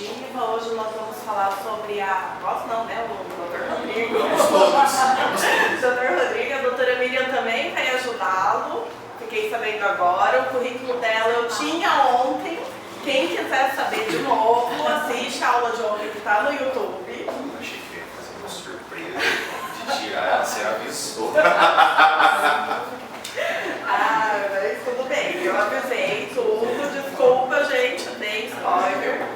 Executiva. Hoje nós vamos falar sobre Nós não, né? O Dr. Rodrigo. Vamos todos. Dr. Rodrigo, a doutora Miriam também vai ajudá-lo. Fiquei sabendo agora. O currículo dela eu tinha ontem. Quem quiser saber de novo, assiste a aula de ontem que está no YouTube. Eu achei que ia fazer uma surpresa de tirar ela, você avisou. Mas tudo bem, eu avisei tudo, desculpa gente, eu dei spoiler.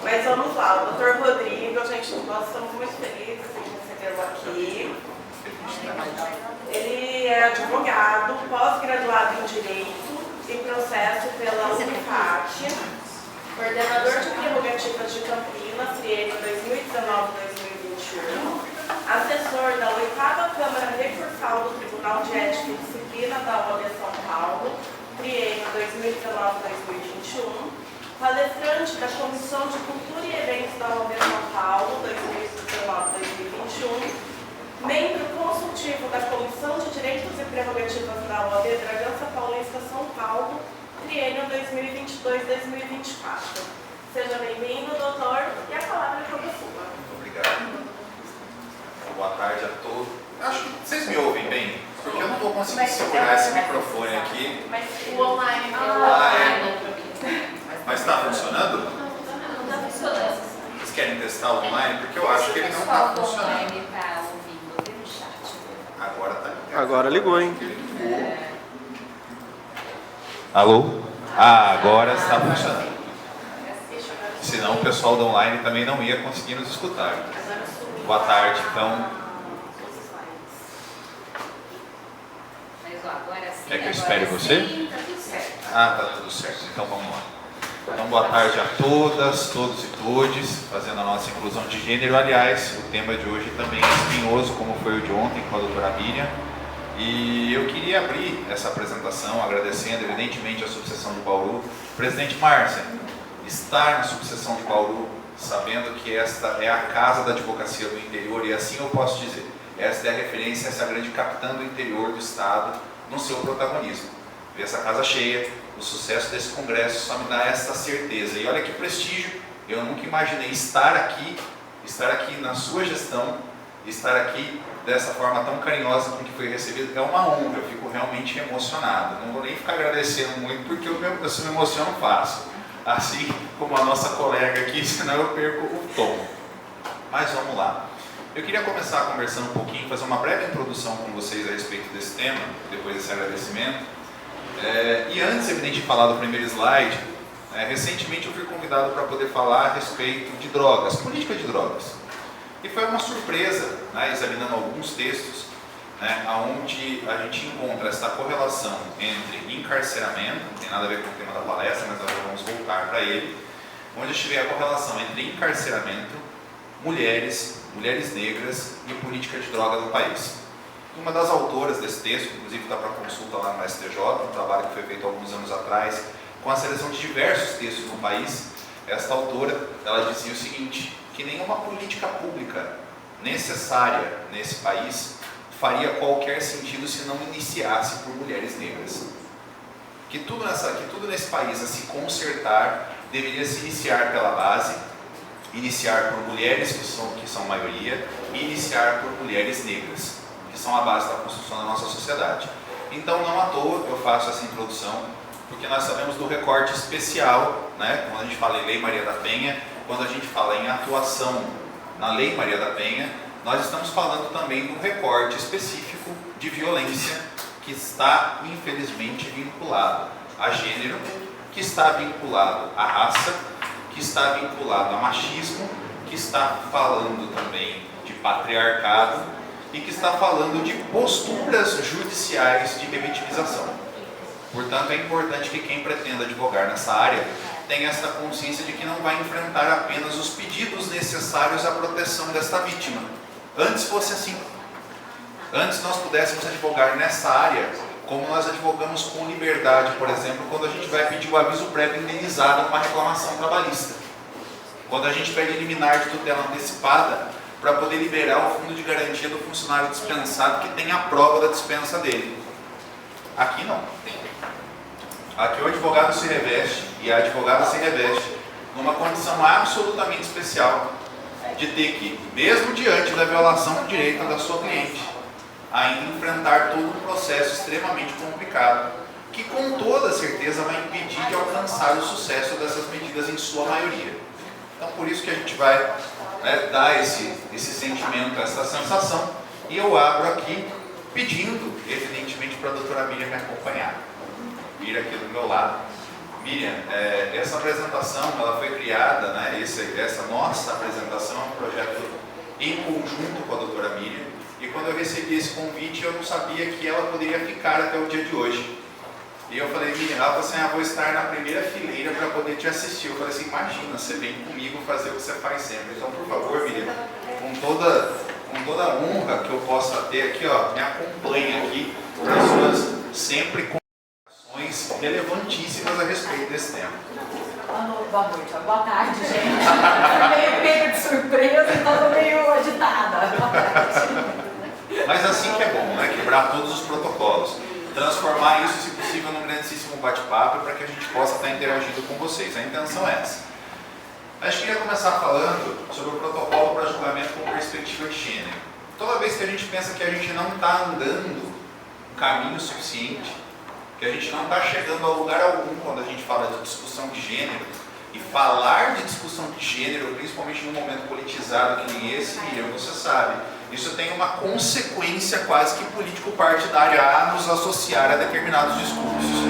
Mas vamos lá, o Dr. Rodrigo, gente, nós estamos muito felizes em recebê-lo aqui. Ele é advogado, pós-graduado em Direito e Processo pela Unifac, coordenador de prerrogativas de Campinas, triênio 2019-2021, assessor da 8ª Câmara Recursal do Tribunal de Ética e Disciplina da OAB São Paulo, triênio 2019-2021, palestrante da Comissão de Cultura e Eventos da OAB São Paulo, 2019-2021, membro consultivo da Comissão de Direitos e Prerrogativas da OAB Bragança Paulista São Paulo, triênio 2022-2024. Seja bem-vindo, doutor, e a palavra é toda sua. Obrigado. Boa tarde a todos. Acho que vocês me ouvem bem, porque eu não vou conseguir segurar esse microfone aqui. Mas o online Mas está funcionando? Não está funcionando. Vocês querem testar o online? Porque eu acho que ele não está funcionando. Agora está ligado. Agora ligou, hein? Alô? Agora está funcionando. Senão o pessoal do online também não ia conseguir nos escutar. Boa tarde, então. É que eu espere você? Ah, tá tudo certo. Então vamos lá. Então boa tarde a todas, todos e todes, fazendo a nossa inclusão de gênero. Aliás, o tema de hoje também é espinhoso, como foi o de ontem com a doutora Miriam. E eu queria abrir essa apresentação agradecendo, evidentemente, a subseção de Bauru. Presidente Márcia, estar na subseção de Bauru, sabendo que esta é a casa da advocacia do interior, e assim eu posso dizer, esta é a referência, essa grande capitã do interior do estado, no seu protagonismo. Ver essa casa cheia, o sucesso desse congresso só me dá essa certeza. E olha que prestígio, eu nunca imaginei estar aqui na sua gestão, estar aqui dessa forma tão carinhosa com que foi recebido. É uma honra, eu fico realmente emocionado. Não vou nem ficar agradecendo muito, porque eu me emociono fácil. Assim como a nossa colega aqui, senão eu perco o tom. Mas vamos lá. Eu queria começar conversando um pouquinho, fazer uma breve introdução com vocês a respeito desse tema, depois desse agradecimento. E antes, evidente, de falar do primeiro slide, recentemente eu fui convidado para poder falar a respeito de drogas, política de drogas. E foi uma surpresa, examinando alguns textos, onde a gente encontra essa correlação entre encarceramento, não tem nada a ver com o tema da palestra, mas nós vamos voltar para ele, onde a gente vê a correlação entre encarceramento, mulheres negras e política de droga no país. Uma das autoras desse texto, inclusive está para consulta lá no STJ, um trabalho que foi feito há alguns anos atrás, com a seleção de diversos textos no país, esta autora, ela dizia o seguinte, que nenhuma política pública necessária nesse país faria qualquer sentido se não iniciasse por mulheres negras. Que tudo nesse país a se consertar deveria se iniciar pela base, iniciar por mulheres que são maioria e iniciar por mulheres negras, que são a base da construção da nossa sociedade. Então, não à toa eu faço essa introdução, porque nós sabemos do recorte especial, quando a gente fala em Lei Maria da Penha, quando a gente fala em atuação na Lei Maria da Penha, nós estamos falando também do recorte específico de violência que está, infelizmente, vinculado a gênero, que está vinculado à raça, que está vinculado a machismo, que está falando também de patriarcado e que está falando de posturas judiciais de revitimização. Portanto, é importante que quem pretenda advogar nessa área tenha essa consciência de que não vai enfrentar apenas os pedidos necessários à proteção desta vítima. Antes fosse assim. Antes nós pudéssemos advogar nessa área como nós advogamos com liberdade, por exemplo, quando a gente vai pedir o aviso prévio indenizado numa reclamação trabalhista. Quando a gente pede liminar de tutela antecipada para poder liberar o fundo de garantia do funcionário dispensado que tem a prova da dispensa dele. Aqui não. Aqui o advogado se reveste e a advogada se reveste numa condição absolutamente especial de ter que, mesmo diante da violação do direito da sua cliente, ainda enfrentar todo um processo extremamente complicado, que com toda certeza vai impedir de alcançar o sucesso dessas medidas em sua maioria. Então, por isso que a gente vai, né, dar esse sentimento, essa sensação, e eu abro aqui pedindo, evidentemente, para a doutora Miriam me acompanhar, vir aqui do meu lado. Miriam, essa apresentação ela foi criada, né, essa nossa apresentação é um projeto em conjunto com a doutora Miriam, e quando eu recebi esse convite eu não sabia que ela poderia ficar até o dia de hoje. E eu falei, Miriam, ela falou assim, vou estar na primeira fileira para poder te assistir. Eu falei assim, imagina, você vem comigo fazer o que você faz sempre. Então, por favor, Miriam, com toda a honra que eu possa ter aqui, ó, me acompanhe aqui nas suas sempre considerações relevantíssimas a respeito desse tema. Boa noite, boa tarde, gente. Eu meio pego de surpresa, então estou meio agitada. Mas assim que é bom, né? Quebrar todos os protocolos. Transformar isso, se possível, num grandíssimo bate-papo para que a gente possa estar interagindo com vocês. A intenção é essa. A gente queria começar falando sobre o protocolo para julgamento com perspectiva de gênero. Toda vez que a gente pensa que a gente não está andando um caminho suficiente, que a gente não está chegando a lugar algum quando a gente fala de discussão de gênero, e falar de discussão de gênero, principalmente num momento politizado que nem esse, Miriam, você sabe, isso tem uma consequência quase que político-partidária a nos associar a determinados discursos.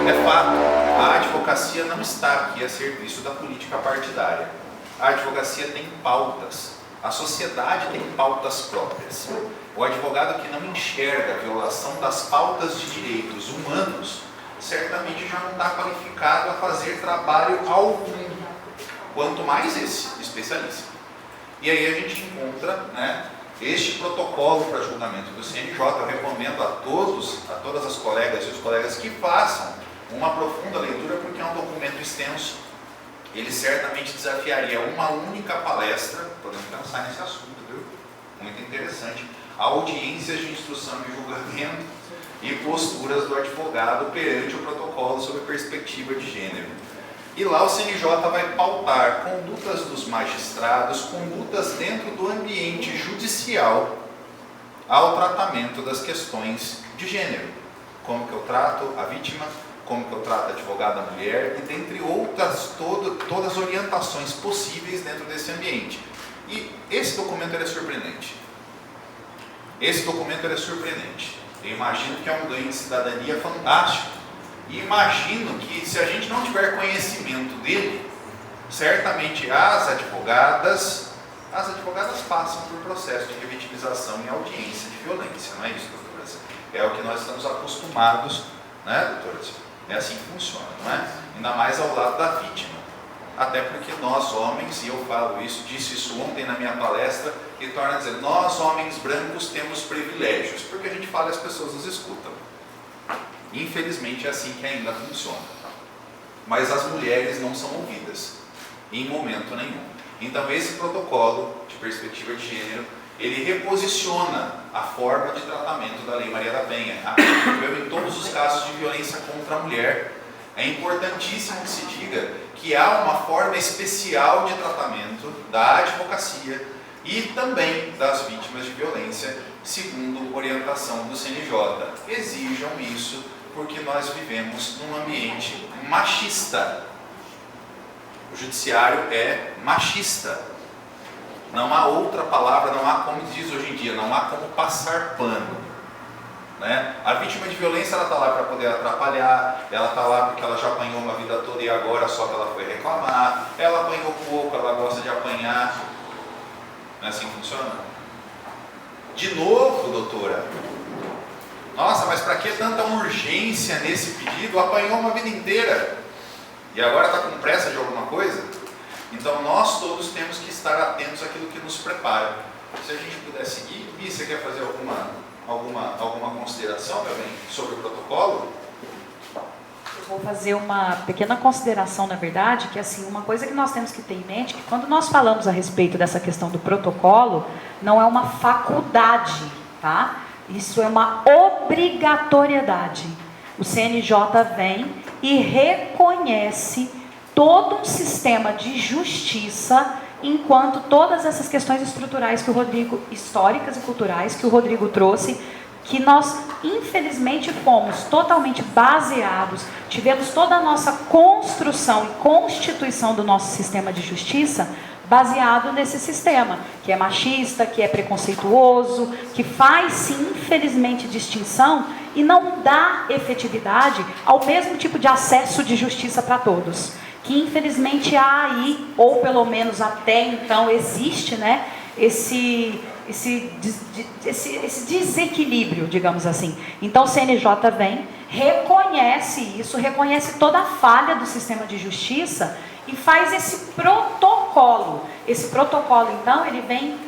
É fato, a advocacia não está aqui a serviço da política partidária. A advocacia tem pautas, a sociedade tem pautas próprias. O advogado que não enxerga a violação das pautas de direitos humanos, certamente já não está qualificado a fazer trabalho algum, quanto mais esse, especialista. E aí a gente encontra, né, este protocolo para julgamento do CNJ. Eu recomendo a todas as colegas e os colegas que façam uma profunda leitura, porque é um documento extenso. Ele certamente desafiaria uma única palestra, podemos pensar nesse assunto, viu? Muito interessante. Audiências de instrução e julgamento e posturas do advogado perante o protocolo sob perspectiva de gênero. E lá o CNJ vai pautar condutas dos magistrados, condutas dentro do ambiente judicial ao tratamento das questões de gênero. Como que eu trato a vítima, como que eu trato a advogada mulher, e dentre outras, todas as orientações possíveis dentro desse ambiente. E esse documento é surpreendente. Esse documento é surpreendente. Eu imagino que é um ganho de cidadania fantástico. E imagino que se a gente não tiver conhecimento dele, certamente as advogadas passam por processo de revitimização em audiência de violência, não é isso, doutoras? É o que nós estamos acostumados, né, doutoras? É assim que funciona, não é? Ainda mais ao lado da vítima. Até porque nós homens, e eu falo isso, disse isso ontem na minha palestra, e torna a dizer, nós homens brancos temos privilégios, porque a gente fala e as pessoas nos escutam. Infelizmente é assim que ainda funciona. Mas as mulheres não são ouvidas, em momento nenhum. Então esse protocolo de perspectiva de gênero, ele reposiciona a forma de tratamento da Lei Maria da Penha, aplicável em todos os casos de violência contra a mulher. É importantíssimo que se diga que há uma forma especial de tratamento da advocacia e também das vítimas de violência, segundo orientação do CNJ. Exijam isso porque nós vivemos num ambiente machista. O judiciário é machista. Não há outra palavra, não há como diz hoje em dia, não há como passar pano. Né? A vítima de violência está lá para poder atrapalhar, ela está lá porque ela já apanhou uma vida toda e agora só que ela foi reclamar, ela apanhou pouco, ela gosta de apanhar. Não é assim que funciona? De novo, doutora? Nossa, mas para que tanta urgência nesse pedido? Apanhou uma vida inteira e agora está com pressa de alguma coisa? Então nós todos temos que estar atentos àquilo que nos prepara. Se a gente puder seguir, Bi, você quer fazer alguma consideração, meu bem, sobre o protocolo? Eu vou fazer uma pequena consideração, na verdade, que assim, uma coisa que nós temos que ter em mente, que quando nós falamos a respeito dessa questão do protocolo, não é uma faculdade, tá? Isso é uma obrigatoriedade. O CNJ vem e reconhece todo um sistema de justiça, enquanto todas essas questões estruturais que o Rodrigo, históricas e culturais, que o Rodrigo trouxe, que nós, infelizmente, fomos totalmente baseados, tivemos toda a nossa construção e constituição do nosso sistema de justiça baseado nesse sistema, que é machista, que é preconceituoso, que faz, sim, infelizmente, distinção e não dá efetividade ao mesmo tipo de acesso de justiça para todos. Que, infelizmente, há aí, ou pelo menos até então existe, né, esse desequilíbrio, digamos assim. Então o CNJ vem, reconhece isso, reconhece toda a falha do sistema de justiça e faz esse protocolo. Esse protocolo, então, ele vem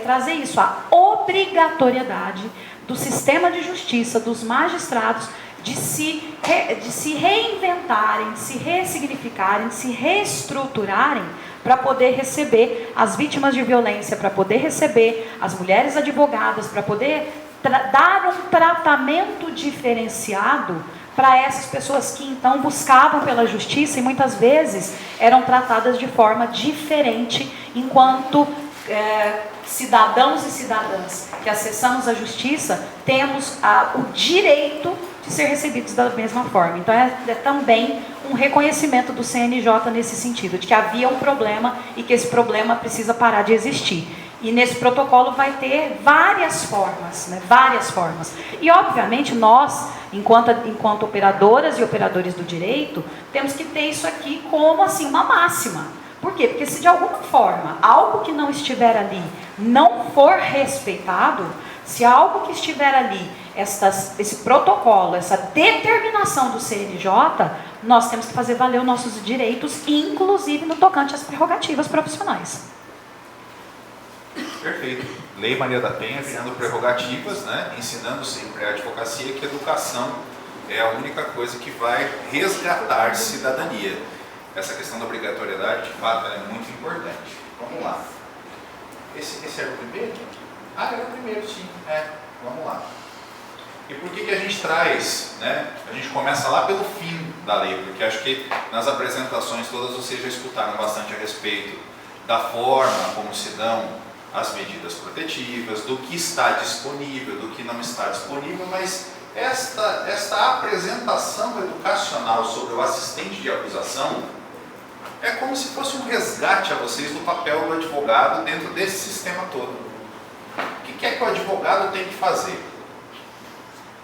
trazer isso, a obrigatoriedade do sistema de justiça, dos magistrados, de se reinventarem, de se ressignificarem, de se reestruturarem para poder receber as vítimas de violência, para poder receber as mulheres advogadas, para poder dar um tratamento diferenciado para essas pessoas que então buscavam pela justiça e muitas vezes eram tratadas de forma diferente enquanto cidadãos e cidadãs que acessamos a justiça temos o direito de ser recebidos da mesma forma. Então é também um reconhecimento do CNJ nesse sentido, de que havia um problema e que esse problema precisa parar de existir. E nesse protocolo vai ter várias formas, né? Várias formas. E obviamente nós, enquanto operadoras e operadores do direito, temos que ter isso aqui como assim uma máxima. Por quê? Porque se de alguma forma algo que não estiver ali não for respeitado, se algo que estiver ali, esse protocolo, essa determinação do CNJ, nós temos que fazer valer os nossos direitos, inclusive no tocante às prerrogativas profissionais. Perfeito. Lei Maria da Penha criando prerrogativas, né? Ensinando sempre a advocacia que a educação é a única coisa que vai resgatar cidadania. Essa questão da obrigatoriedade, de fato, é muito importante. Vamos lá. Esse era o primeiro? Ah, era o primeiro, sim. Vamos lá. E por que a gente traz, né? A gente começa lá pelo fim da lei, porque acho que nas apresentações todas vocês já escutaram bastante a respeito da forma como se dão as medidas protetivas, do que está disponível, do que não está disponível, mas esta apresentação educacional sobre o assistente de acusação é como se fosse um resgate a vocês do papel do advogado dentro desse sistema todo. O que é que o advogado tem que fazer?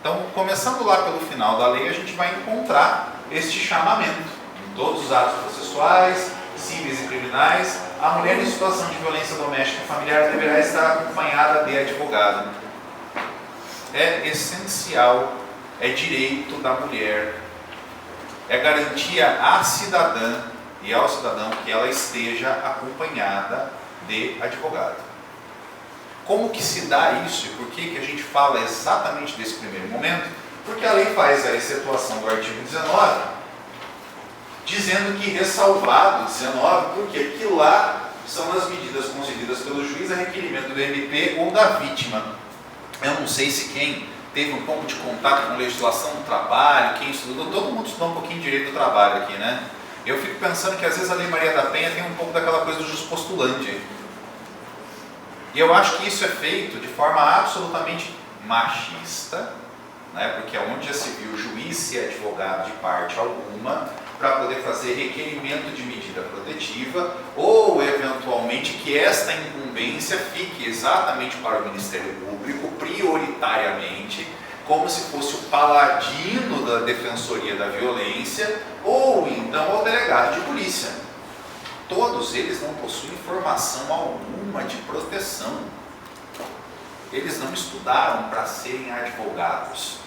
Então, começando lá pelo final da lei, a gente vai encontrar este chamamento em todos os atos processuais, cíveis e criminais. A mulher em situação de violência doméstica e familiar deverá estar acompanhada de advogado. É essencial, é direito da mulher, é garantia à cidadã e ao cidadão que ela esteja acompanhada de advogado. Como que se dá isso e por que a gente fala exatamente desse primeiro momento? Porque a lei faz a excetuação do artigo 19, dizendo que ressalvado 19, porque que lá são as medidas concedidas pelo juiz a requerimento do MP ou da vítima. Eu não sei se quem teve um pouco de contato com legislação do trabalho, quem estudou, todo mundo estudou um pouquinho de direito do trabalho aqui, né? Eu fico pensando que às vezes a Lei Maria da Penha tem um pouco daquela coisa do jus postulante. E eu acho que isso é feito de forma absolutamente machista, né? Porque é onde já se viu o juiz ser advogado de parte alguma para poder fazer requerimento de medida protetiva ou, eventualmente, que esta incumbência fique exatamente para o Ministério Público, prioritariamente, como se fosse o paladino da Defensoria da Violência ou, então, ao delegado de polícia. Todos eles não possuem formação alguma de proteção. Eles não estudaram para serem advogados.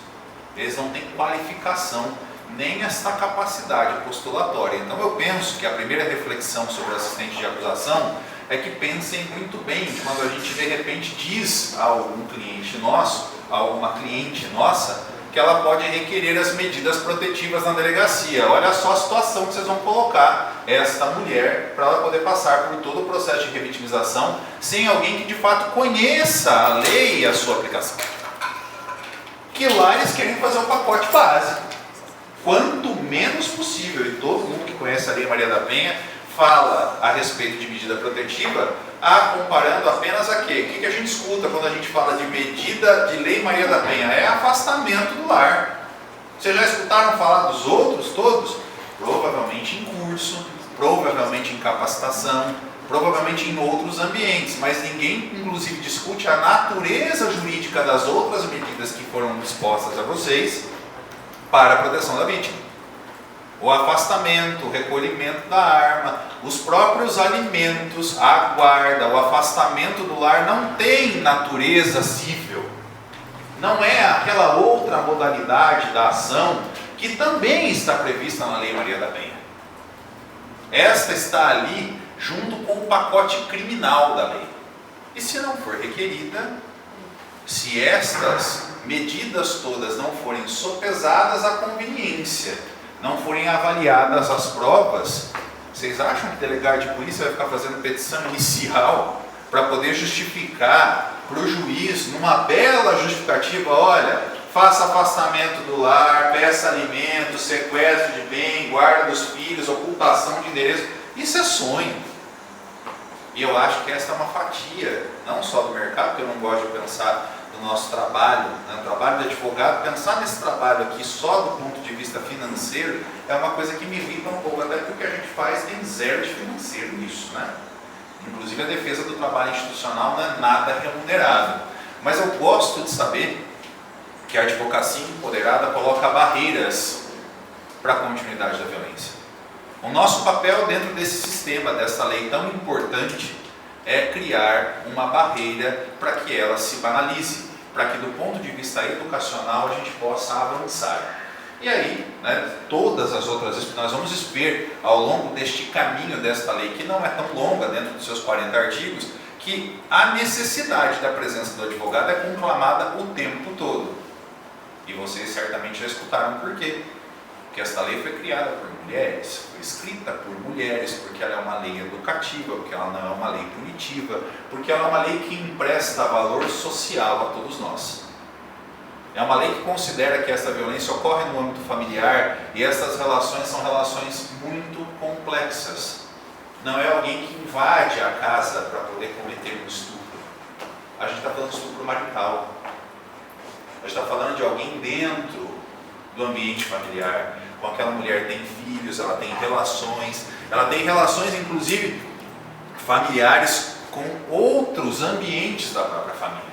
Eles não têm qualificação, nem esta capacidade postulatória. Então eu penso que a primeira reflexão sobre o assistente de acusação é que pensem muito bem quando a gente de repente diz a algum cliente nosso, a alguma cliente nossa, que ela pode requerer as medidas protetivas na delegacia. Olha só a situação que vocês vão colocar esta mulher para ela poder passar por todo o processo de revitimização sem alguém que de fato conheça a lei e a sua aplicação. Que lá eles querem fazer o pacote básico. Quanto menos possível, e todo mundo que conhece a Lei Maria da Penha fala a respeito de medida protetiva, comparando apenas a quê? O que a gente escuta quando a gente fala de medida de Lei Maria da Penha? É afastamento do lar. Vocês já escutaram falar dos outros todos? Provavelmente em curso, provavelmente em capacitação, provavelmente em outros ambientes, mas ninguém, inclusive, discute a natureza jurídica das outras medidas que foram dispostas a vocês para a proteção da vítima. O afastamento, o recolhimento da arma, os próprios alimentos, a guarda, o afastamento do lar não tem natureza cível. Não é aquela outra modalidade da ação que também está prevista na Lei Maria da Penha. Esta está ali junto com o pacote criminal da lei. E se não for requerida, se estas medidas todas não forem sopesadas à conveniência, não forem avaliadas as provas, vocês acham que o delegado de polícia vai ficar fazendo petição inicial para poder justificar para o juiz, numa bela justificativa, olha, faça afastamento do lar, peça alimentos, sequestro de bem, guarda dos filhos, ocultação de endereço? Isso é sonho. E eu acho que esta é uma fatia, não só do mercado, porque eu não gosto de pensar no nosso trabalho, no trabalho de advogado, pensar nesse trabalho aqui só do ponto de vista financeiro é uma coisa que me irrita um pouco, até porque o que a gente faz tem zero de financeiro nisso, né? Inclusive a defesa do trabalho institucional não é nada remunerado. Mas eu gosto de saber que a advocacia empoderada coloca barreiras para a continuidade da violência. O nosso papel dentro desse sistema, dessa lei tão importante, é criar uma barreira para que ela se banalize, para que do ponto de vista educacional a gente possa avançar. E aí, todas as outras, nós vamos ver ao longo deste caminho desta lei, que não é tão longa dentro dos seus 40 artigos, que a necessidade da presença do advogado é conclamada o tempo todo. E vocês certamente já escutaram por quê. Porque esta lei foi criada por mulheres, foi escrita por mulheres, porque ela é uma lei educativa, porque ela não é uma lei punitiva, porque ela é uma lei que empresta valor social a todos nós. É uma lei que considera que essa violência ocorre no âmbito familiar e essas relações são relações muito complexas. Não é alguém que invade a casa para poder cometer um estupro. A gente está falando de estupro marital. A gente está falando de alguém dentro do ambiente familiar. Com aquela mulher tem filhos, ela tem relações inclusive familiares com outros ambientes da própria família,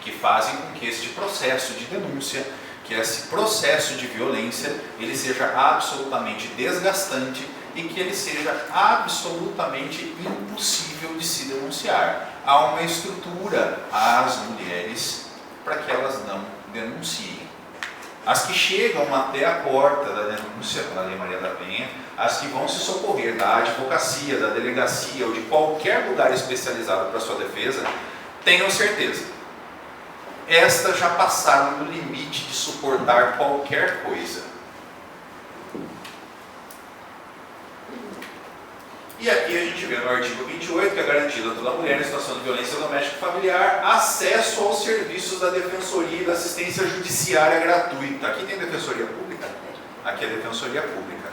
que fazem com que este processo de denúncia, que esse processo de violência, ele seja absolutamente desgastante e que ele seja absolutamente impossível de se denunciar. Há uma estrutura às mulheres para que elas não denunciem. As que chegam até a porta da denúncia pela Lei Maria da Penha, as que vão se socorrer da advocacia, da delegacia ou de qualquer lugar especializado para sua defesa, tenham certeza, estas já passaram do limite de suportar qualquer coisa. E aqui a gente vê no artigo 28 que é garantido a toda mulher em situação de violência doméstica e familiar acesso aos serviços da Defensoria e da Assistência Judiciária gratuita. Aqui tem Defensoria Pública? Aqui é Defensoria Pública.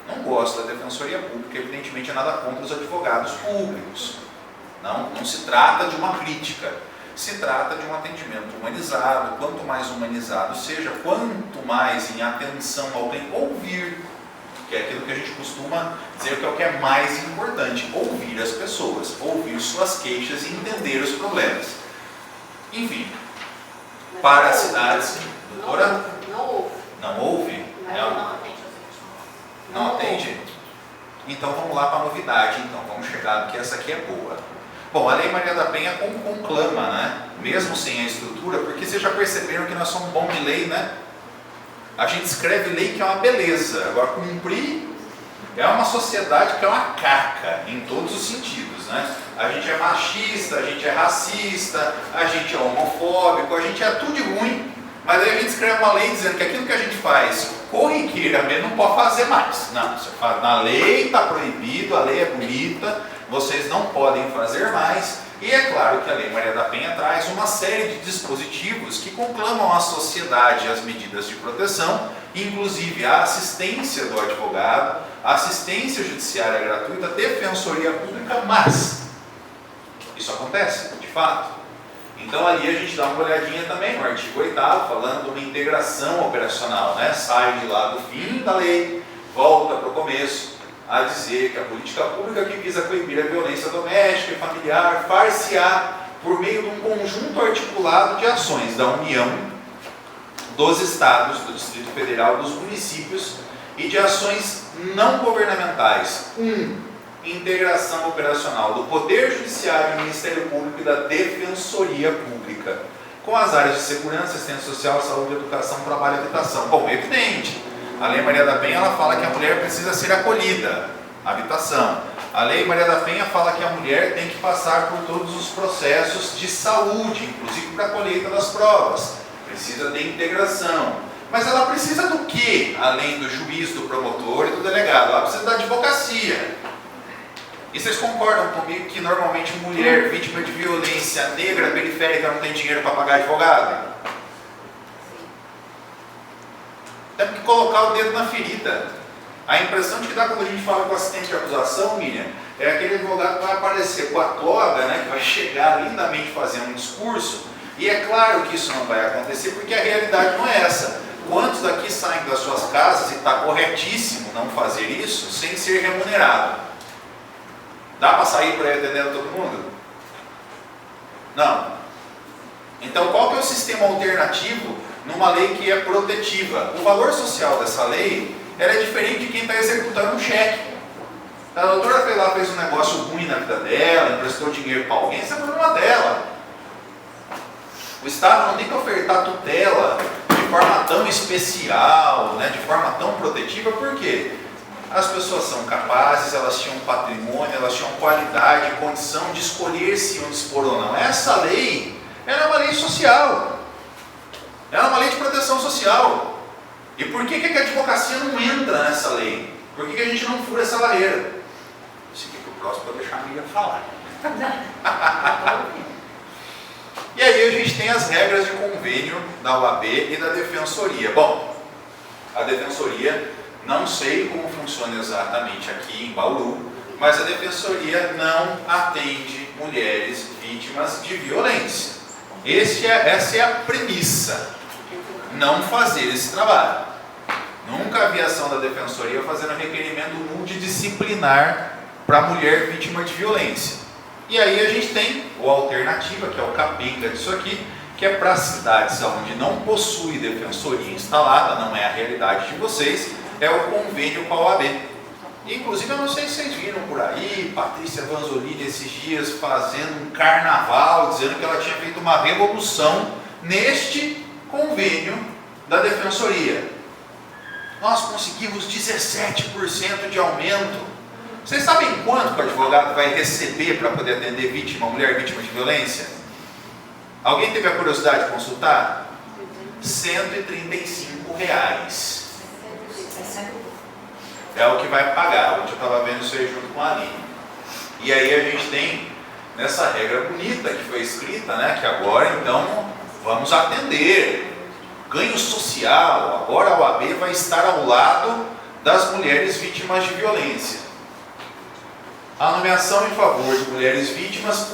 Não gosto da Defensoria Pública, evidentemente é nada contra os advogados públicos. Não se trata de uma crítica, se trata de um atendimento humanizado. Quanto mais humanizado seja, quanto mais em atenção ao bem, ouvir, que é aquilo que a gente costuma dizer que é o que é mais importante, ouvir as pessoas, ouvir suas queixas e entender os problemas. Enfim, para as cidades... Doutora? Não ouve? Não atende? Então vamos lá para a novidade, então, vamos chegar no que essa aqui é boa. Bom, a Lei Maria da Penha conclama, mesmo sem a estrutura, porque vocês já perceberam que nós somos bons de lei, A gente escreve lei que é uma beleza, agora cumprir é uma sociedade que é uma caca em todos os sentidos, A gente é machista, a gente é racista, a gente é homofóbico, a gente é tudo de ruim, mas aí a gente escreve uma lei dizendo que aquilo que a gente faz corriqueiramente não pode fazer mais. Não, você faz, na lei está proibido, a lei é bonita, vocês não podem fazer mais. E é claro que a Lei Maria da Penha traz uma série de dispositivos que conclamam à sociedade as medidas de proteção inclusive a assistência do advogado, a assistência judiciária gratuita, defensoria pública, mas isso acontece, de fato. Então ali a gente dá uma olhadinha também no artigo 8º, falando de uma integração operacional, né? Sai de lá do fim da lei, volta para o começo, a dizer que a política pública que visa coibir a violência doméstica e familiar far-se-á por meio de um conjunto articulado de ações da União, dos Estados, do Distrito Federal, dos municípios e de ações não governamentais. Integração operacional do Poder Judiciário, do Ministério Público e da Defensoria Pública, com as áreas de segurança, assistência social, saúde, educação, trabalho e habitação. Bom, é evidente, a Lei Maria da Penha ela fala que a mulher precisa ser acolhida, habitação. A Lei Maria da Penha fala que a mulher tem que passar por todos os processos de saúde, inclusive para a colheita das provas. Precisa de integração. Mas ela precisa do quê? Além do juiz, do promotor e do delegado. Ela precisa da advocacia. E vocês concordam comigo que normalmente mulher vítima de violência negra, periférica, não tem dinheiro para pagar advogado? Temos que colocar o dedo na ferida. A impressão de que dá quando a gente fala com o assistente de acusação, Miriam, é aquele advogado que vai aparecer com a toga, né, que vai chegar lindamente fazendo um discurso, e é claro que isso não vai acontecer porque a realidade não é essa. Quantos daqui saem das suas casas e está corretíssimo não fazer isso sem ser remunerado? Dá para sair por aí atendendo todo mundo? Não. Então qual que é o sistema alternativo numa lei que é protetiva? O valor social dessa lei ela é diferente de quem está executando um cheque. A doutora foi lá, fez um negócio ruim na vida dela, emprestou dinheiro para alguém, isso é problema dela. O Estado não tem que ofertar tutela de forma tão especial, né, de forma tão protetiva, por quê? As pessoas são capazes, elas tinham patrimônio, elas tinham qualidade, condição de escolher se iam dispor ou não. Essa lei, ela é uma lei social. Ela é uma lei de proteção social. E por que a advocacia não entra nessa lei? Por que a gente não fura essa barreira? Esse aqui para o próximo para deixar a Miriam falar. E aí a gente tem as regras de convênio da OAB e da Defensoria. Bom, a Defensoria, não sei como funciona exatamente aqui em Bauru, mas a Defensoria não atende mulheres vítimas de violência. Essa é a premissa. Não fazer esse trabalho. Nunca vi ação da Defensoria fazendo requerimento multidisciplinar para mulher vítima de violência. E aí a gente tem a alternativa, que é o capenga disso aqui, que é para cidades onde não possui defensoria instalada, não é a realidade de vocês, é o convênio com a OAB. Inclusive, eu não sei se vocês viram por aí, Patrícia Vanzolini esses dias fazendo um carnaval, dizendo que ela tinha feito uma revolução neste convênio da Defensoria. Nós conseguimos 17% de aumento. Vocês sabem quanto que o advogado vai receber para poder atender mulher vítima de violência? Alguém teve a curiosidade de consultar? R$135. É o que vai pagar. Ontem eu estava vendo isso aí junto com a Aline. E aí a gente tem nessa regra bonita que foi escrita, né? Que agora então vamos atender. Ganho social. Agora a OAB vai estar ao lado das mulheres vítimas de violência. A nomeação em favor de mulheres vítimas,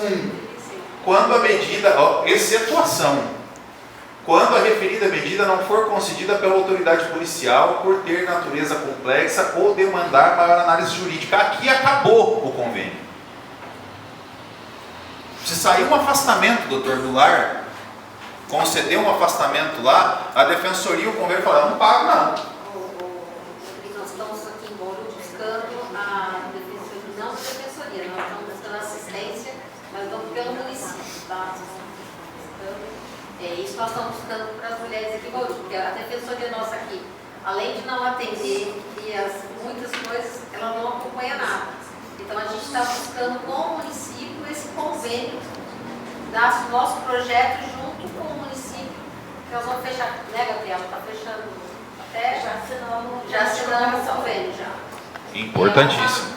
quando a medida, excetuação, quando a referida medida não for concedida pela autoridade policial por ter natureza complexa ou demandar maior análise jurídica. Aqui acabou o convênio. Se sair um afastamento, doutor, do lar, conceder um afastamento lá, a Defensoria e o convênio falaram, não pago não. Nós estamos aqui em Bauru buscando a Defensoria, não a Defensoria, nós estamos buscando assistência, mas não pelo município, tá? Isso nós estamos buscando para as mulheres aqui em Bauru, porque a Defensoria nossa aqui, além de não atender e muitas coisas, ela não acompanha nada. Então a gente está buscando com o município esse convênio, do nosso projeto junto com o município, que nós vamos fechar, né, Gabriela? Está fechando até. Já assinamos o convênio já. Importantíssimo.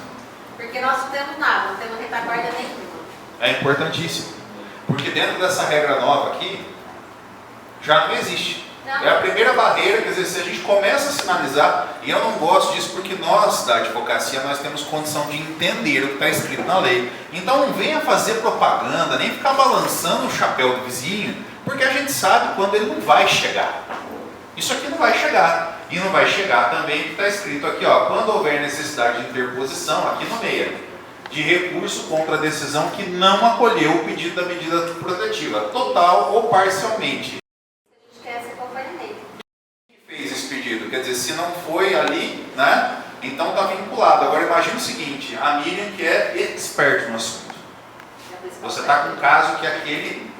Porque nós não temos nada, não temos retaguarda nenhuma. É importantíssimo. Porque dentro dessa regra nova aqui, já não existe. É a primeira barreira, quer dizer, se a gente começa a sinalizar, e eu não gosto disso porque nós, da advocacia, nós temos condição de entender o que está escrito na lei. Então não venha fazer propaganda, nem ficar balançando o chapéu do vizinho, porque a gente sabe quando ele não vai chegar. Isso aqui não vai chegar. E não vai chegar também o que está escrito aqui, ó, quando houver necessidade de interposição, aqui no meio, de recurso contra a decisão que não acolheu o pedido da medida protetiva, total ou parcialmente. Fez esse pedido, quer dizer, se não foi ali, né, então está vinculado. Agora imagine o seguinte, a Miriam que é expert no assunto, você está com um caso que é aquele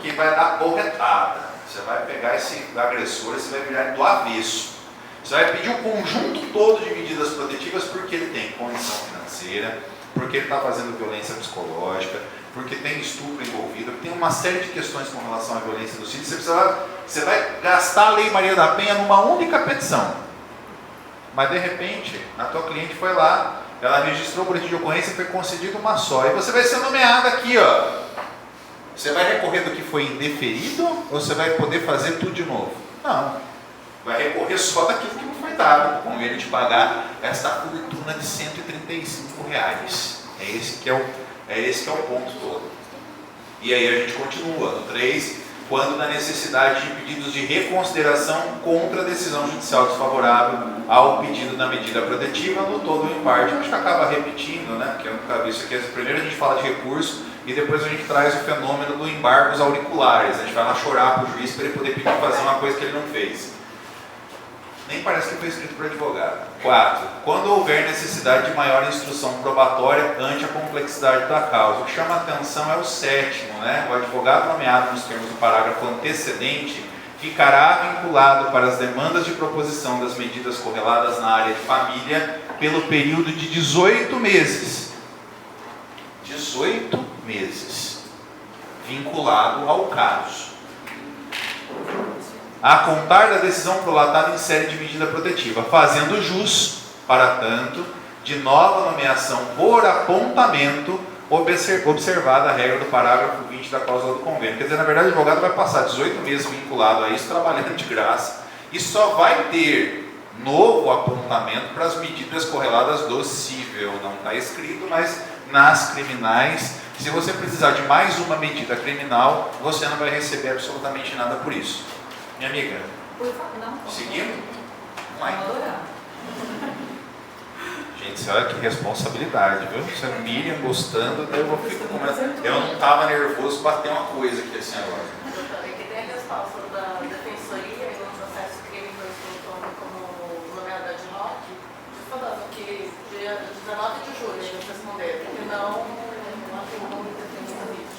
que vai dar porretada, você vai pegar esse agressor e você vai virar do avesso, você vai pedir o conjunto todo de medidas protetivas porque ele tem condição financeira, porque ele está fazendo violência psicológica, porque tem estupro envolvido, tem uma série de questões com relação à violência dos filhos. Você vai gastar a Lei Maria da Penha numa única petição. Mas de repente, a tua cliente foi lá, ela registrou o boletim de ocorrência e foi concedido uma só. E você vai ser nomeada aqui, ó. Você vai recorrer do que foi indeferido ou você vai poder fazer tudo de novo? Não. Vai recorrer só daquilo que não foi dado, com ele de pagar esta fortuna de R$135. É esse que é o ponto todo. E aí a gente continua no 3, quando na necessidade de pedidos de reconsideração contra a decisão judicial desfavorável ao pedido da medida protetiva, no todo ou em parte. A gente acaba repetindo, né? Porque eu nunca vi isso aqui. Primeiro a gente fala de recurso e depois a gente traz o fenômeno do embargos auriculares. A gente vai lá chorar para o juiz para ele poder pedir para fazer uma coisa que ele não fez. Nem parece que foi escrito por advogado. 4. Quando houver necessidade de maior instrução probatória ante a complexidade da causa. O que chama a atenção é o 7º, né? O advogado nomeado nos termos do parágrafo antecedente ficará vinculado para as demandas de proposição das medidas correladas na área de família pelo período de 18 meses. 18 meses. Vinculado ao caso. A contar da decisão prolatada em série de medida protetiva, fazendo jus, para tanto, de nova nomeação por apontamento, observada a regra do parágrafo 20 da cláusula do convênio. Quer dizer, na verdade, o advogado vai passar 18 meses vinculado a isso, trabalhando de graça, e só vai ter novo apontamento para as medidas correladas do cível. Não está escrito, mas nas criminais, se você precisar de mais uma medida criminal, você não vai receber absolutamente nada por isso. Minha amiga, seguindo? Vamos lá. Gente, você olha que responsabilidade, viu? Se a Miriam gostando, daí eu vou ficar começando. Eu não estava nervoso, bater uma coisa aqui assim agora. É que tem a resposta da defensoria e no processo crime que eu estou como nomeada de rock, falando que dia 19 de julho eles responderam, que não tem como defender a vítima.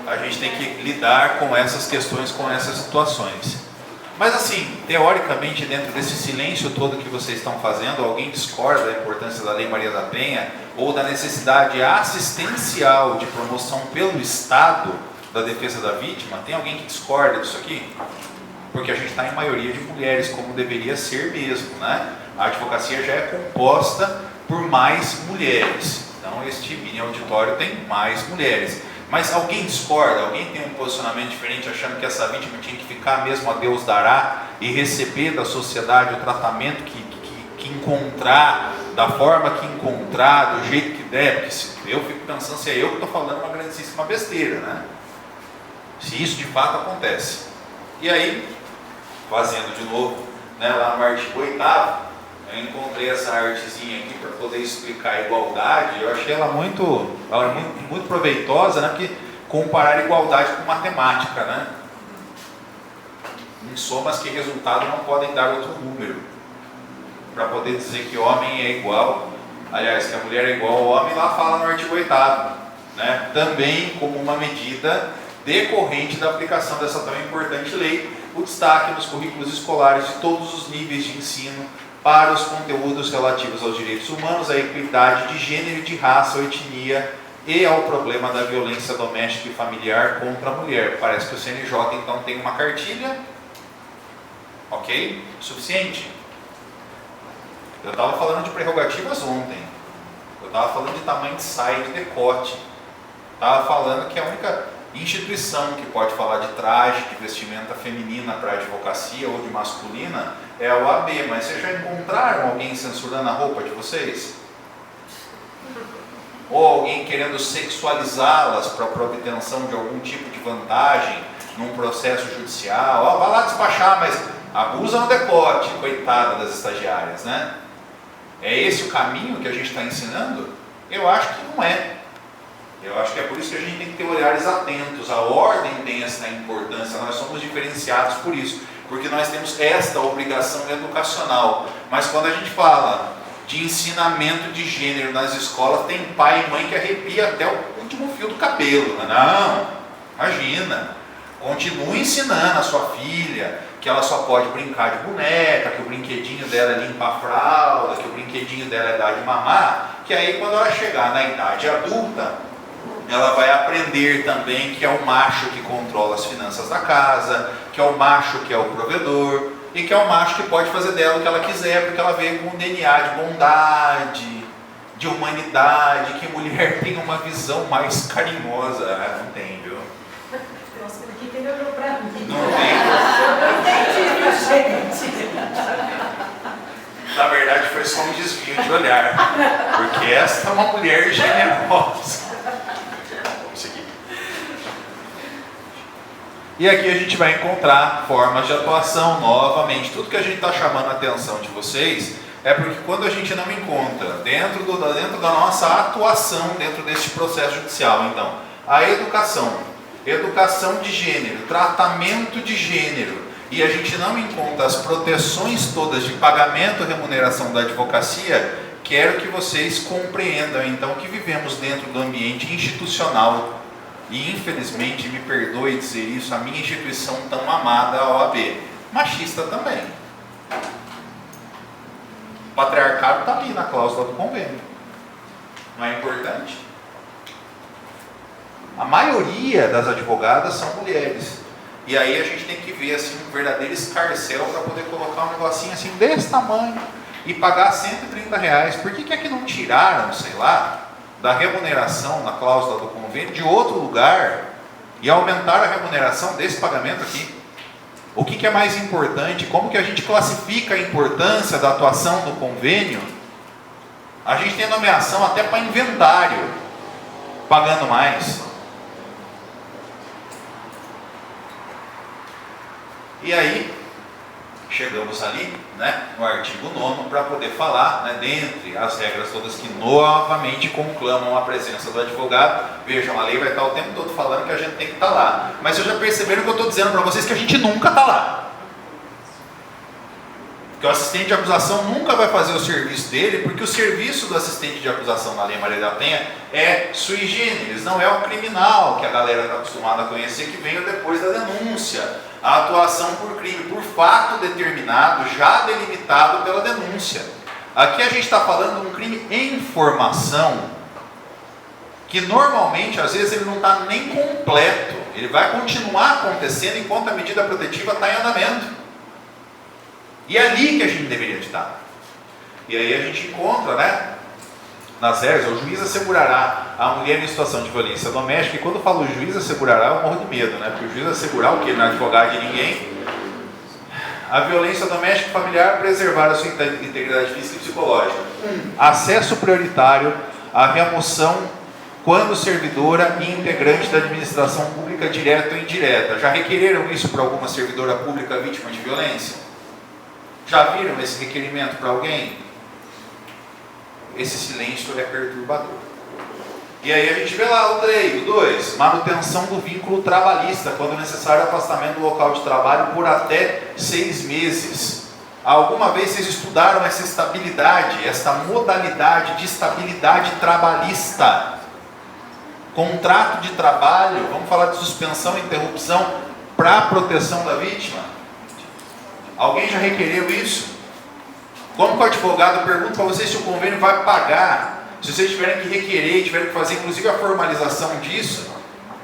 A gente tem que lidar com essas questões, com essas situações. Mas assim, teoricamente, dentro desse silêncio todo que vocês estão fazendo, alguém discorda da importância da Lei Maria da Penha ou da necessidade assistencial de promoção pelo Estado da defesa da vítima? Tem alguém que discorda disso aqui? Porque a gente está em maioria de mulheres, como deveria ser mesmo, né? A advocacia já é composta por mais mulheres. Então, este mini auditório tem mais mulheres. Mas alguém discorda? Alguém tem um posicionamento diferente, achando que essa vítima tinha que ficar mesmo a Deus dará e receber da sociedade o tratamento que encontrar, da forma que encontrar, do jeito que der? Porque eu fico pensando se é eu que estou falando uma grandíssima besteira, né? Se isso de fato acontece. E aí, fazendo de novo, né, lá no artigo 8º, eu encontrei essa artezinha aqui para poder explicar a igualdade. Eu achei ela muito proveitosa, né? Porque comparar igualdade com matemática, né? Em somas que resultado não podem dar outro número. Para poder dizer que homem é igual, aliás, que a mulher é igual ao homem, lá fala no artigo 8º, né? Também como uma medida decorrente da aplicação dessa tão importante lei, o destaque nos currículos escolares de todos os níveis de ensino para os conteúdos relativos aos direitos humanos, à equidade de gênero, de raça ou etnia e ao problema da violência doméstica e familiar contra a mulher. Parece que o CNJ então tem uma cartilha, ok? Suficiente. Eu estava falando de prerrogativas ontem, eu estava falando de tamanho de saia, de decote, estava falando que a única instituição que pode falar de traje, de vestimenta feminina para advocacia ou de masculina é a OAB, mas vocês já encontraram alguém censurando a roupa de vocês? Ou alguém querendo sexualizá-las para obtenção de algum tipo de vantagem num processo judicial? Ó, vai lá despachar, mas abusa no decote, coitada das estagiárias, né? É esse o caminho que a gente está ensinando? Eu acho que não é. Eu acho que é por isso que a gente tem que ter olhares atentos. A ordem tem essa importância, nós somos diferenciados por isso, porque nós temos esta obrigação educacional. Mas quando a gente fala de ensinamento de gênero nas escolas, tem pai e mãe que arrepia até o último fio do cabelo. Não, imagina. Continue ensinando a sua filha que ela só pode brincar de boneca, que o brinquedinho dela é limpar a fralda, que o brinquedinho dela é dar de mamar, que aí quando ela chegar na idade adulta, ela vai aprender também que é o macho que controla as finanças da casa, que é o macho que é o provedor, e que é o macho que pode fazer dela o que ela quiser, porque ela veio com um DNA de bondade, de humanidade, que mulher tem uma visão mais carinhosa. Não tem, viu? Nossa, aqui tem meu pra mim. Não tem. Eu entendi, gente. Na verdade foi só um desvio de olhar, porque esta é uma mulher generosa. Vamos seguir. E aqui a gente vai encontrar formas de atuação novamente. Tudo que a gente está chamando a atenção de vocês é porque quando a gente não encontra dentro da nossa atuação, dentro deste processo judicial, então, a educação de gênero, tratamento de gênero, e a gente não encontra as proteções todas de pagamento e remuneração da advocacia, quero que vocês compreendam então que vivemos dentro do ambiente institucional. E infelizmente, me perdoe dizer isso, a minha instituição tão amada, a OAB, machista também. O patriarcado está ali na cláusula do convênio. Não é importante? A maioria das advogadas são mulheres. E aí a gente tem que ver assim, um verdadeiro escarcéu para poder colocar um negocinho assim desse tamanho e pagar R$130. Por que é que não tiraram, sei lá, da remuneração na cláusula do convênio de outro lugar e aumentaram a remuneração desse pagamento aqui? O que é mais importante? Como que a gente classifica a importância da atuação do convênio? A gente tem nomeação até para inventário, pagando mais. E aí, chegamos ali, né, no artigo 9º, para poder falar, né, dentre as regras todas que novamente conclamam a presença do advogado. Vejam, a lei vai estar o tempo todo falando que a gente tem que estar lá. Mas vocês já perceberam que eu estou dizendo para vocês que a gente nunca está lá. Que o assistente de acusação nunca vai fazer o serviço dele, porque o serviço do assistente de acusação na Lei Maria da Penha é sui generis, não é o criminal que a galera está acostumada a conhecer, que veio depois da denúncia. A atuação por crime, por fato determinado, já delimitado pela denúncia. Aqui a gente está falando de um crime em formação, que normalmente, às vezes, ele não está nem completo. Ele vai continuar acontecendo enquanto a medida protetiva está em andamento. E é ali que a gente deveria estar. E aí a gente encontra, né, nas regras, o juiz assegurará a mulher em situação de violência doméstica. E quando eu falo juiz assegurará, eu morro de medo, né? Porque o juiz assegurar o quê? Não é advogado de ninguém. A violência doméstica e familiar, preservar a sua integridade física e psicológica. Acesso prioritário à remoção quando servidora e integrante da administração pública direta ou indireta. Já requereram isso para alguma servidora pública vítima de violência? Já viram esse requerimento para alguém? Esse silêncio é perturbador. E aí a gente vê lá o 3, o 2, manutenção do vínculo trabalhista, quando necessário afastamento do local de trabalho por até 6 meses. Alguma vez vocês estudaram essa estabilidade, esta modalidade de estabilidade trabalhista? Contrato de trabalho, vamos falar de suspensão e interrupção para a proteção da vítima? Alguém já requereu isso? Como que o advogado pergunta para vocês se o convênio vai pagar? Se vocês tiverem que requerer, tiverem que fazer inclusive a formalização disso,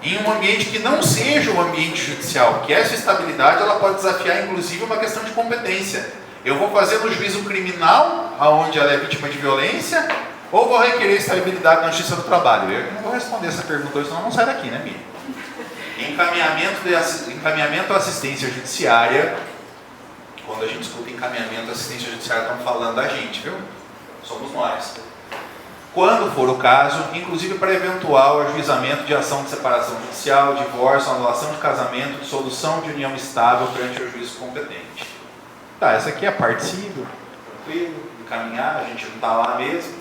em um ambiente que não seja o ambiente judicial, que essa estabilidade ela pode desafiar inclusive uma questão de competência. Eu vou fazer no juízo criminal, onde ela é vítima de violência, ou vou requerer estabilidade na justiça do trabalho? Eu não vou responder essa pergunta hoje, senão não sai daqui, né, Miriam? Encaminhamento à assistência judiciária. Quando a gente escuta encaminhamento à assistência judiciária, estamos falando da gente, viu? Somos nós. Quando for o caso, inclusive para eventual ajuizamento de ação de separação judicial, divórcio, anulação de casamento, dissolução de união estável perante o juízo competente. Tá, essa aqui é a parte civil, tranquilo, encaminhar, a gente não está lá mesmo,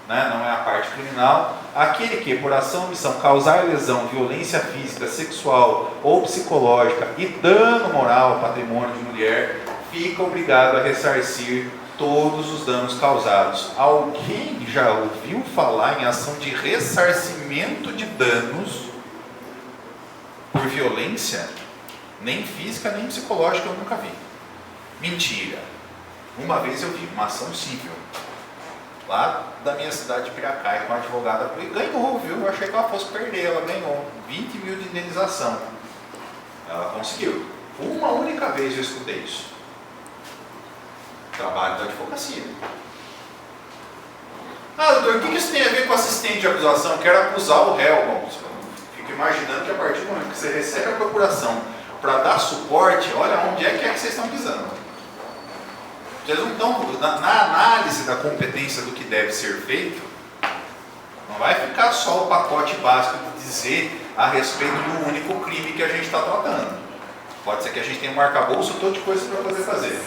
né? Não é a parte criminal. Aquele que, por ação ou omissão, causar lesão, violência física, sexual ou psicológica e dano moral ao patrimônio de mulher, fica obrigado a ressarcir todos os danos causados. Alguém já ouviu falar em ação de ressarcimento de danos por violência? Nem física, nem psicológica eu nunca vi. Mentira. Uma vez eu vi uma ação civil lá da minha cidade de Piracaia, com a advogada, ganhou, viu? Eu achei que ela fosse perder, ela ganhou 20 mil de indenização. Ela conseguiu. Uma única vez eu escutei isso. Trabalho da advocacia. Ah, doutor, o que isso tem a ver com assistente de acusação? Eu quero acusar o réu. Bom, fico imaginando que a partir do momento que você recebe a procuração para dar suporte, olha onde é que vocês estão pisando. Vocês não estão, na análise da competência do que deve ser feito, não vai ficar só o pacote básico de dizer a respeito do único crime que a gente está tratando. Pode ser que a gente tenha um arcabouço todo de coisas para poder fazer.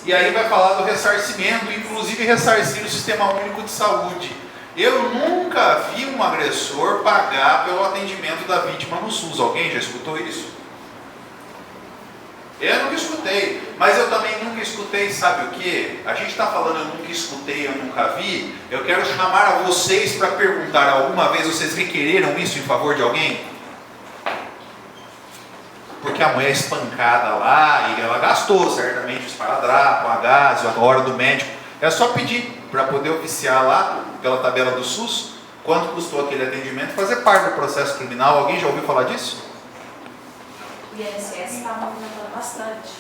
E aí vai falar do ressarcimento, inclusive ressarcir o Sistema Único de Saúde. Eu nunca vi um agressor pagar pelo atendimento da vítima no SUS. Alguém já escutou isso? Eu nunca escutei, mas eu também nunca escutei, sabe o que? A gente está falando eu nunca escutei, eu nunca vi. Eu quero chamar a vocês para perguntar, alguma vez vocês requereram isso em favor de alguém? Porque a mulher é espancada lá e ela gastou certamente o esparadrapo, a gás, a hora do médico. É só pedir para poder oficiar lá, pela tabela do SUS, quanto custou aquele atendimento, fazer parte do processo criminal. Alguém já ouviu falar disso? O INSS está movimentando bastante.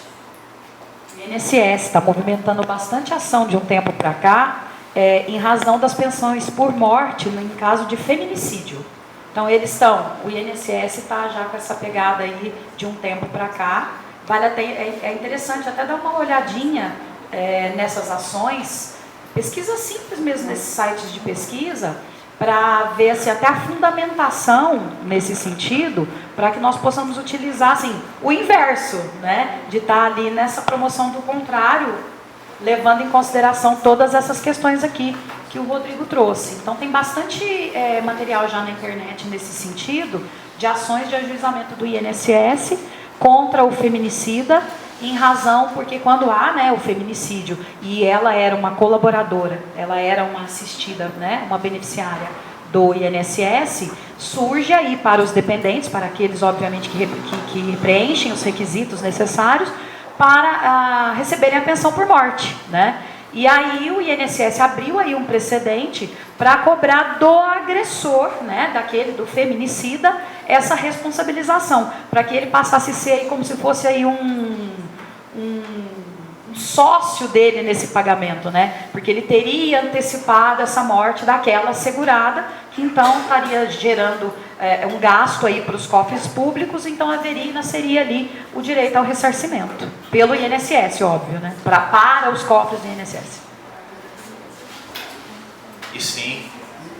O INSS está movimentando bastante ação de um tempo para cá, em razão das pensões por morte em caso de feminicídio. Então o INSS está já com essa pegada aí de um tempo para cá. É interessante até dar uma olhadinha nessas ações, pesquisa simples mesmo nesses sites de pesquisa, para ver assim, até a fundamentação nesse sentido, para que nós possamos utilizar assim, o inverso, né, de estar ali nessa promoção do contrário, levando em consideração todas essas questões aqui que o Rodrigo trouxe. Então tem bastante material já na internet nesse sentido, de ações de ajuizamento do INSS contra o feminicida, em razão, porque quando há, né, o feminicídio, e ela era uma colaboradora, ela era uma assistida, né, uma beneficiária do INSS, surge aí para os dependentes, para aqueles, obviamente, que preenchem os requisitos necessários para receberem a pensão por morte, né? E aí o INSS abriu aí um precedente para cobrar do agressor, né, do feminicida, essa responsabilização, para que ele passasse a ser aí como se fosse aí um sócio dele nesse pagamento, né? Porque ele teria antecipado essa morte daquela segurada, que então estaria gerando um gasto aí para os cofres públicos, então seria ali o direito ao ressarcimento, pelo INSS, óbvio, né? Para os cofres do INSS. E sim,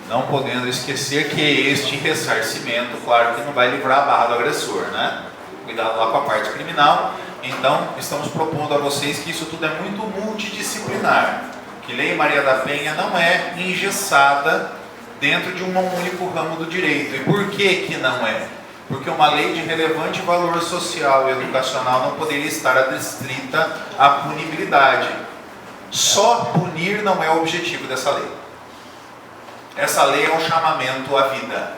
não podendo esquecer que este ressarcimento, claro que não vai livrar a barra do agressor, né? Cuidado lá com a parte criminal. Então, estamos propondo a vocês que isso tudo é muito multidisciplinar, que Lei Maria da Penha não é engessada dentro de um único ramo do direito. E por que não é? Porque uma lei de relevante valor social e educacional não poderia estar adstrita à punibilidade. Só punir não é o objetivo dessa lei. Essa lei é um chamamento à vida.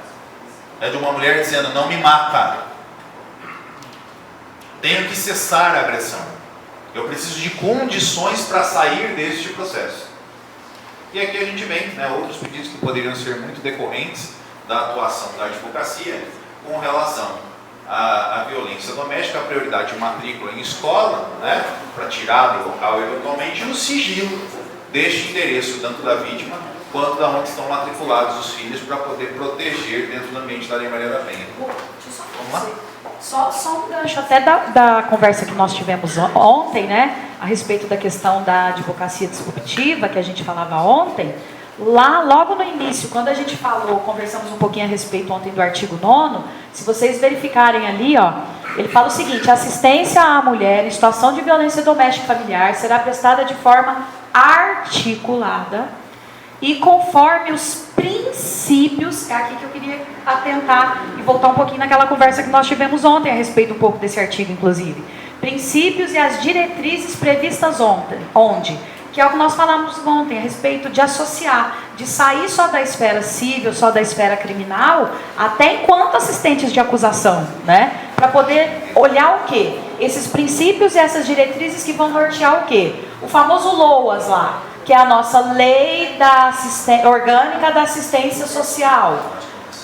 É de uma mulher dizendo, não me mata. Tenho que cessar a agressão. Eu preciso de condições para sair deste processo. E aqui a gente vem, né, outros pedidos que poderiam ser muito decorrentes da atuação da advocacia com relação à violência doméstica, a prioridade de matrícula em escola, né, para tirar do local eventualmente, e o sigilo deste endereço, tanto da vítima quanto da onde estão matriculados os filhos, para poder proteger dentro do ambiente da Lei Maria da Penha. Vamos lá? Só um gancho até da conversa que nós tivemos ontem, né, a respeito da questão da advocacia disruptiva, que a gente falava ontem. Lá, logo no início, quando a gente conversamos um pouquinho a respeito ontem do artigo 9º, se vocês verificarem ali, ó, ele fala o seguinte: a assistência à mulher em situação de violência doméstica e familiar será prestada de forma articulada e conforme os princípios, é aqui que eu queria atentar e voltar um pouquinho naquela conversa que nós tivemos ontem a respeito um pouco desse artigo, inclusive. Princípios e as diretrizes previstas onde? Que é o que nós falamos ontem a respeito de associar, de sair só da esfera civil, só da esfera criminal, até enquanto assistentes de acusação, né? Para poder olhar o quê? Esses princípios e essas diretrizes que vão nortear o quê? O famoso LOAS lá, que é a nossa Lei Orgânica da Assistência Social.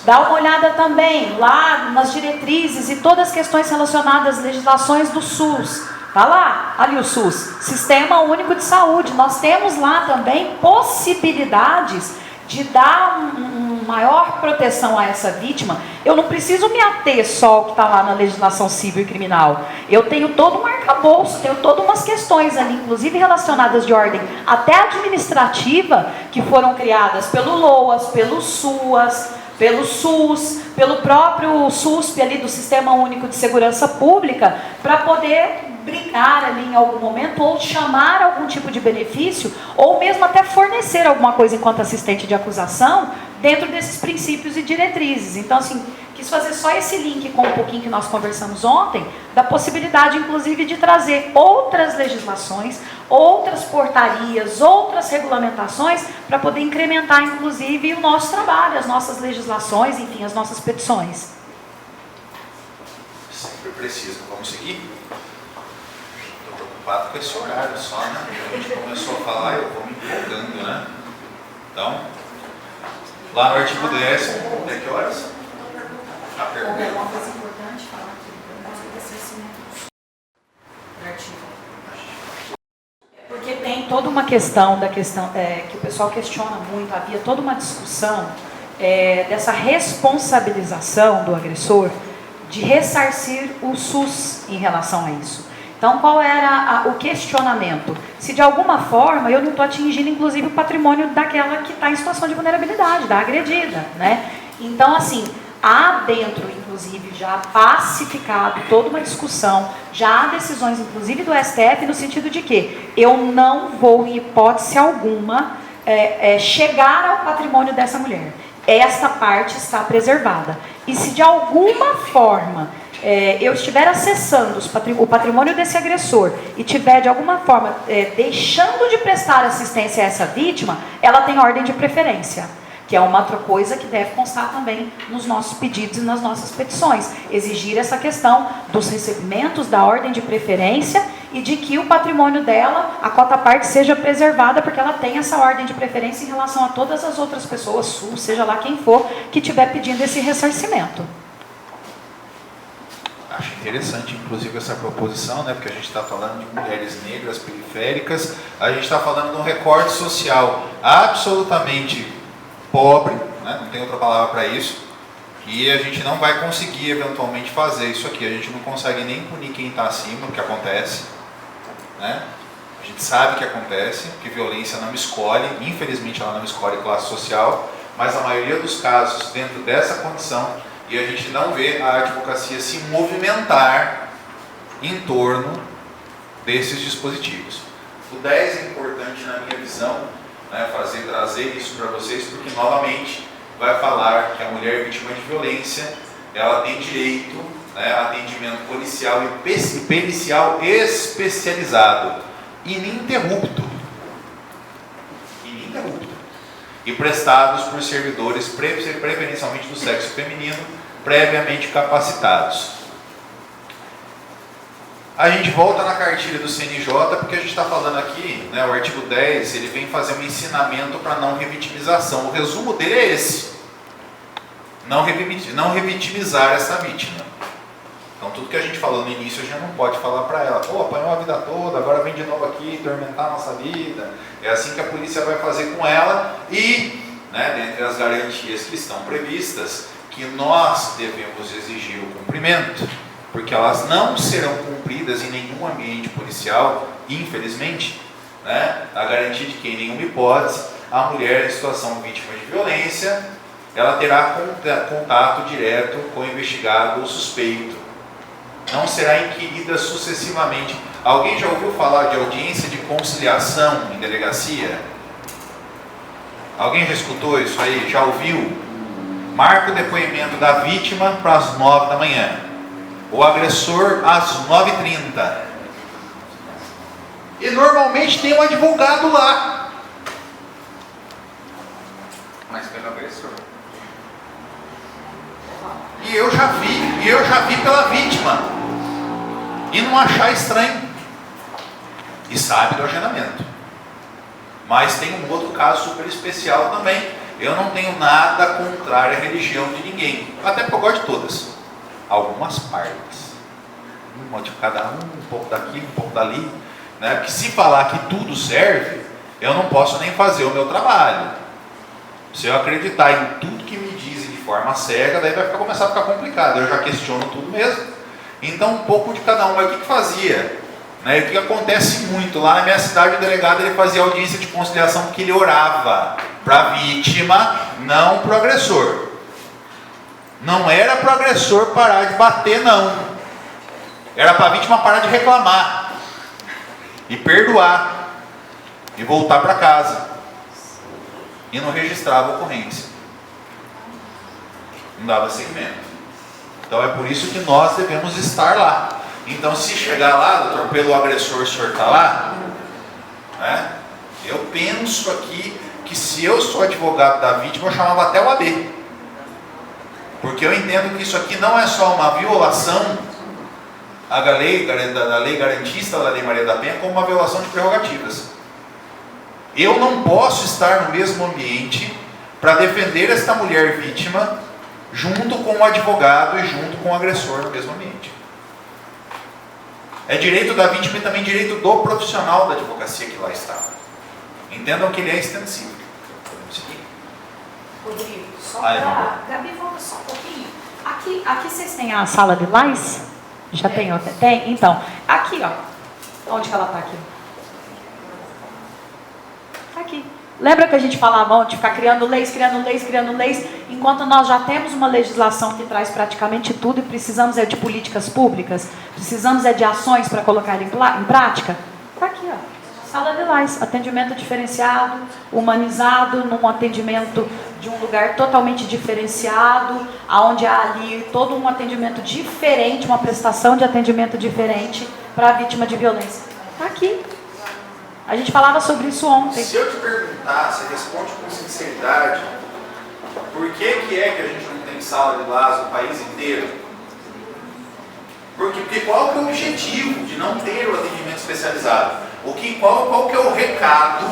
Dá uma olhada também lá nas diretrizes e todas as questões relacionadas às legislações do SUS. Está lá, ali o SUS, Sistema Único de Saúde. Nós temos lá também possibilidades de dar maior proteção a essa vítima. Eu não preciso me ater só ao que está lá na legislação civil e criminal. Eu tenho todo um arcabouço, tenho todas umas questões ali, inclusive relacionadas de ordem até administrativa, que foram criadas pelo LOAS, pelo SUAS, pelo SUS, pelo próprio SUSP ali do Sistema Único de Segurança Pública, para poder brincar ali em algum momento, ou chamar algum tipo de benefício, ou mesmo até fornecer alguma coisa enquanto assistente de acusação, dentro desses princípios e diretrizes. Então, assim, quis fazer só esse link com um pouquinho que nós conversamos ontem, da possibilidade, inclusive, de trazer outras legislações, outras portarias, outras regulamentações, para poder incrementar, inclusive, o nosso trabalho, as nossas legislações, enfim, as nossas petições. Sempre preciso. Vamos seguir? Preocupado com esse horário só, né? A gente começou a falar e eu vou me empolgando, né? Então, lá no artigo 10, até que horas? A pergunta. Uma coisa importante falar aqui, não esquecer assim, do artigo. Porque tem toda uma questão que o pessoal questiona muito, havia toda uma discussão dessa responsabilização do agressor de ressarcir o SUS em relação a isso. Então, qual era o questionamento? Se de alguma forma eu não estou atingindo, inclusive, o patrimônio daquela que está em situação de vulnerabilidade, da agredida, né? Então, assim, há dentro, inclusive, já pacificado toda uma discussão, já há decisões, inclusive, do STF, no sentido de que eu não vou, em hipótese alguma, chegar ao patrimônio dessa mulher. Esta parte está preservada. E se de alguma forma eu estiver acessando o patrimônio desse agressor e tiver de alguma forma deixando de prestar assistência a essa vítima, ela tem ordem de preferência, que é uma outra coisa que deve constar também nos nossos pedidos e nas nossas petições. Exigir essa questão dos recebimentos da ordem de preferência e de que o patrimônio dela, a cota parte, seja preservada, porque ela tem essa ordem de preferência em relação a todas as outras pessoas, SUS, seja lá quem for, que estiver pedindo esse ressarcimento. Acho interessante, inclusive, essa proposição, né? Porque a gente está falando de mulheres negras periféricas, a gente está falando de um recorte social absolutamente pobre, né? Não tem outra palavra para isso, e a gente não vai conseguir eventualmente fazer isso aqui. A gente não consegue nem punir quem está acima, o que acontece, né? A gente sabe que acontece, que violência não escolhe, infelizmente ela não escolhe classe social, mas a maioria dos casos dentro dessa condição. E a gente não vê a advocacia se movimentar em torno desses dispositivos. O 10 é importante na minha visão, né, trazer isso para vocês, porque novamente vai falar que a mulher vítima de violência, ela tem direito, né, a atendimento policial e pericial especializado, ininterrupto, e prestados por servidores preferencialmente do sexo feminino, previamente capacitados. A gente volta na cartilha do CNJ, porque a gente está falando aqui, né, o artigo 10, ele vem fazer um ensinamento para não revitimização. O resumo dele é esse: não revitimizar essa vítima. Então tudo que a gente falou no início, a gente não pode falar para ela, pô, põe apanhou a vida toda, agora vem de novo aqui tormentar a nossa vida. É assim que a polícia vai fazer com ela e, né, dentre as garantias que estão previstas, que nós devemos exigir o cumprimento, porque elas não serão cumpridas em nenhum ambiente policial, infelizmente, né? A garantia de que em nenhuma hipótese a mulher em situação vítima de violência, ela terá contato direto com o investigado ou suspeito. Não será inquirida sucessivamente. Alguém já ouviu falar de audiência de conciliação em delegacia? Alguém já escutou isso aí? Já ouviu? Marca o depoimento da vítima para as 9 da manhã. O agressor às 9h30. E normalmente tem um advogado lá. Mas pelo agressor. E eu já vi pela vítima. E não achar estranho. E sabe do agendamento. Mas tem um outro caso super especial também. Eu não tenho nada contrário à religião de ninguém. Até porque eu gosto de todas. Algumas partes. Uma de cada um pouco daqui, um pouco dali. Né? Porque se falar que tudo serve, eu não posso nem fazer o meu trabalho. Se eu acreditar em tudo que me dizem de forma cega, daí vai começar a ficar complicado. Eu já questiono tudo mesmo. Então um pouco de cada um. Mas o que fazia? Né? O que acontece muito? Lá na minha cidade, o delegado ele fazia audiência de conciliação porque ele orava para a vítima, não para o agressor. Não era para o agressor parar de bater, não. Era para a vítima parar de reclamar. E perdoar. E voltar para casa. E não registrava a ocorrência. Não dava seguimento. Então é por isso que nós devemos estar lá. Então se chegar lá, doutor, pelo agressor, o senhor está lá, né? Eu penso aqui que se eu sou advogado da vítima, eu chamava até o AB. Porque eu entendo que isso aqui não é só uma violação da lei garantista da Lei Maria da Penha, como uma violação de prerrogativas. Eu não posso estar no mesmo ambiente para defender esta mulher vítima junto com o advogado e junto com o agressor no mesmo ambiente. É direito da vítima e também direito do profissional da advocacia que lá está. Entendam que ele é extensível. Podemos seguir? Rodrigo, só Ai, para... Gabi, volta só um pouquinho. Aqui vocês têm a sala de lais? Já tem outra? Tem? Então, aqui, ó. Onde que ela está aqui? Está aqui. Lembra que a gente falava de ficar criando leis, enquanto nós já temos uma legislação que traz praticamente tudo e precisamos de políticas públicas, precisamos de ações para colocar em prática? Está aqui, ó. Sala de lais, atendimento diferenciado, humanizado, num atendimento de um lugar totalmente diferenciado, onde há ali todo um atendimento diferente, uma prestação de atendimento diferente para a vítima de violência. Está aqui. A gente falava sobre isso ontem. Se eu te perguntar, você responde com sinceridade, por que é que a gente não tem sala de lais no país inteiro? Porque qual que é o objetivo de não ter o atendimento especializado? Qual que é o recado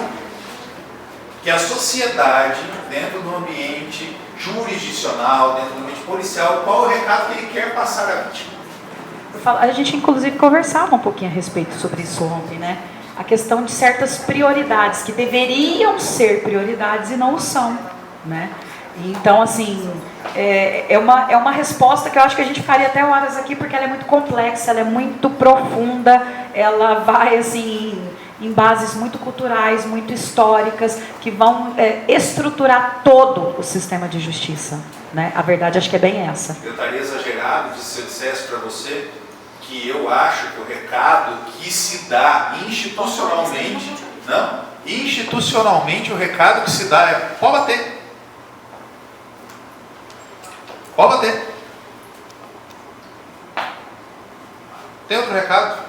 que a sociedade, dentro do ambiente jurisdicional, dentro do ambiente policial, qual é o recado que ele quer passar à vítima? A gente inclusive conversava um pouquinho a respeito sobre isso ontem, né? A questão de certas prioridades que deveriam ser prioridades e não o são, né? Então, assim, é uma resposta que eu acho que a gente ficaria até horas aqui, porque ela é muito complexa, ela é muito profunda, ela vai, assim, em bases muito culturais, muito históricas, que vão estruturar todo o sistema de justiça, né? A verdade acho que é bem essa. Eu estaria exagerado se eu dissesse para você que eu acho que o recado que se dá institucionalmente, institucionalmente o recado que se dá é: pode bater. Pode bater. Tem outro recado?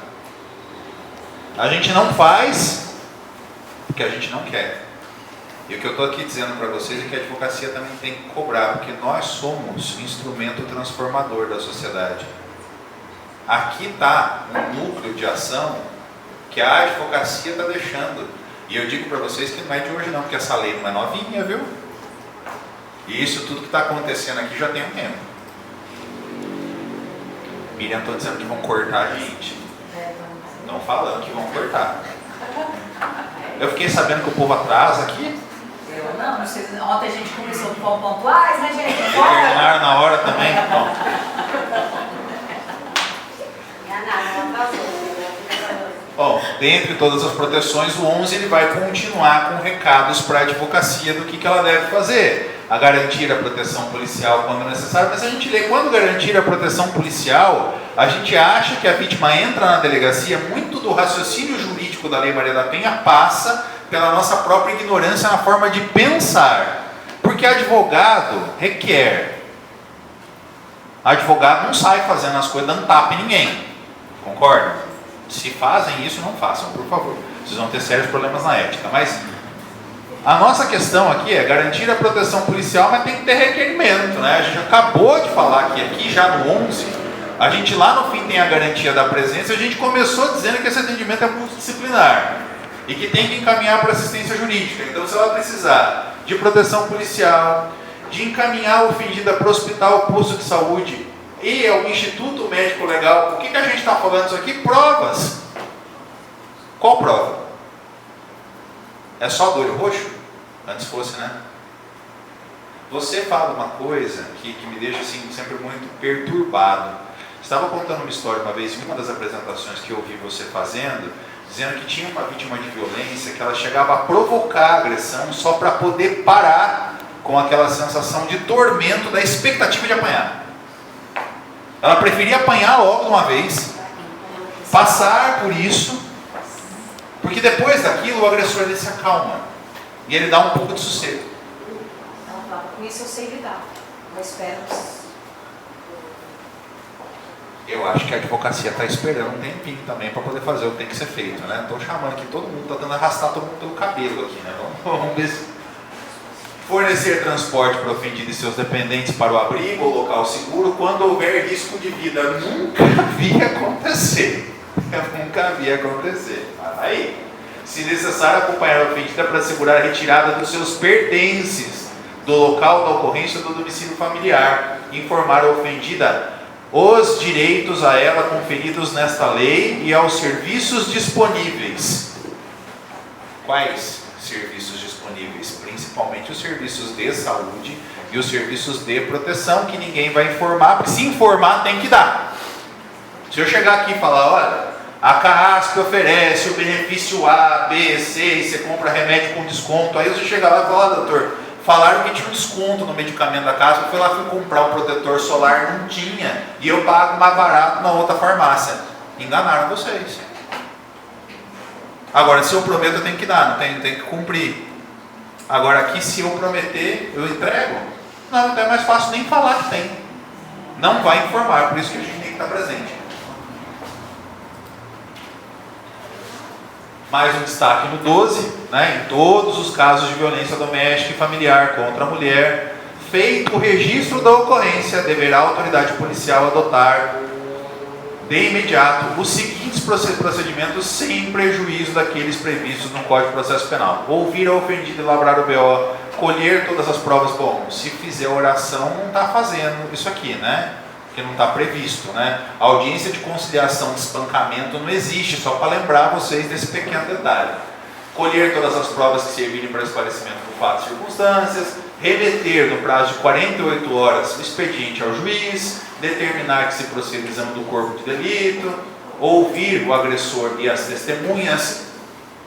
A gente não faz porque a gente não quer. E o que eu estou aqui dizendo para vocês é que a advocacia também tem que cobrar, porque nós somos instrumento transformador da sociedade. Aqui está um núcleo de ação que a advocacia está deixando. E eu digo para vocês que não é de hoje não, porque essa lei não é novinha, viu? E isso tudo que está acontecendo aqui já tem um tempo. Miriam, estou dizendo que vão cortar a gente. Estão falando que vão cortar. Eu fiquei sabendo que o povo atrasa aqui. Eu não, ontem a gente começou com pontuais, né, gente? E terminaram na hora também. Bom. Bom, dentre todas as proteções, o 11 ele vai continuar com recados para a advocacia do que ela deve fazer. A garantir a proteção policial quando necessário, mas a gente lê, quando garantir a proteção policial, a gente acha que a vítima entra na delegacia, muito do raciocínio jurídico da Lei Maria da Penha passa pela nossa própria ignorância na forma de pensar. Porque advogado requer. Advogado não sai fazendo as coisas, dando tapa em ninguém. Concorda? Se fazem isso, não façam, por favor. Vocês vão ter sérios problemas na ética. Mas a nossa questão aqui é garantir a proteção policial, mas tem que ter requerimento, né? A gente acabou de falar que aqui, já no 11, a gente lá no fim tem a garantia da presença. A gente começou dizendo que esse atendimento é multidisciplinar e que tem que encaminhar para assistência jurídica. Então você vai precisar de proteção policial, de encaminhar o ofendido para o hospital, posto de saúde e ao Instituto Médico Legal. O que a gente está falando isso aqui? Provas. Qual prova? É só do olho roxo? Antes fosse, né? Você fala uma coisa que me deixa assim, sempre muito perturbado. Estava contando uma história uma vez em uma das apresentações que eu ouvi você fazendo, dizendo que tinha uma vítima de violência que ela chegava a provocar a agressão só para poder parar com aquela sensação de tormento da expectativa de apanhar. Ela preferia apanhar logo de uma vez, passar por isso, porque depois daquilo o agressor ele se acalma e ele dá um pouco de sossego. Não, com isso eu sei lidar. Eu espero. Eu acho que a advocacia está esperando um tempinho também para poder fazer o que tem que ser feito, né? Estou chamando aqui todo mundo, está tentando arrastar todo mundo pelo cabelo aqui, né? Vamos ver se... Fornecer transporte para o ofendido e seus dependentes para o abrigo ou local seguro quando houver risco de vida. Eu nunca vi acontecer. Eu nunca vi acontecer. Aí, se necessário, acompanhar a ofendida para assegurar a retirada dos seus pertences do local da ocorrência do domicílio familiar. Informar a ofendida os direitos a ela conferidos nesta lei e aos serviços disponíveis. Quais serviços disponíveis? Principalmente os serviços de saúde e os serviços de proteção, que ninguém vai informar, porque se informar tem que dar. Se eu chegar aqui e falar, olha, a CAASP oferece o benefício A, B, C, e você compra remédio com desconto, aí você chega lá e fala, doutor, falaram que tinha um desconto no medicamento da CAASP, eu fui lá fui comprar um protetor solar, não tinha, e eu pago mais barato na outra farmácia. Enganaram vocês. Agora, se eu prometo, eu tenho que dar, não tenho que cumprir. Agora, aqui, se eu prometer, eu entrego. Não, então é mais fácil nem falar que tem. Não vai informar, por isso que a gente tem que estar presente. Mais um destaque no 12, né, em todos os casos de violência doméstica e familiar contra a mulher, feito o registro da ocorrência, deverá a autoridade policial adotar de imediato os seguintes procedimentos sem prejuízo daqueles previstos no Código de Processo Penal. Ouvir a ofendida e elaborar o BO, colher todas as provas. Bom, se fizer oração, não está fazendo isso aqui, né? Porque não está previsto, né? A audiência de conciliação de espancamento não existe, só para lembrar vocês desse pequeno detalhe. Colher todas as provas que servirem para esclarecimento do fato e circunstâncias, remeter no prazo de 48 horas o expediente ao juiz, determinar que se proceda o exame do corpo de delito, ouvir o agressor e as testemunhas,